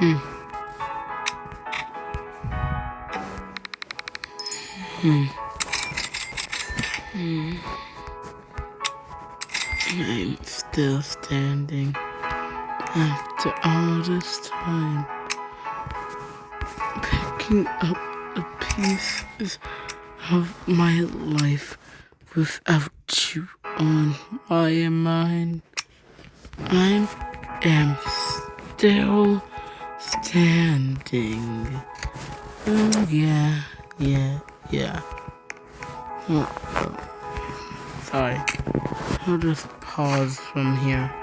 I'm still standing after all this time, picking up the pieces of my life without you on my mind. I am still standing. Oh, yeah. Sorry. I'll just pause from here.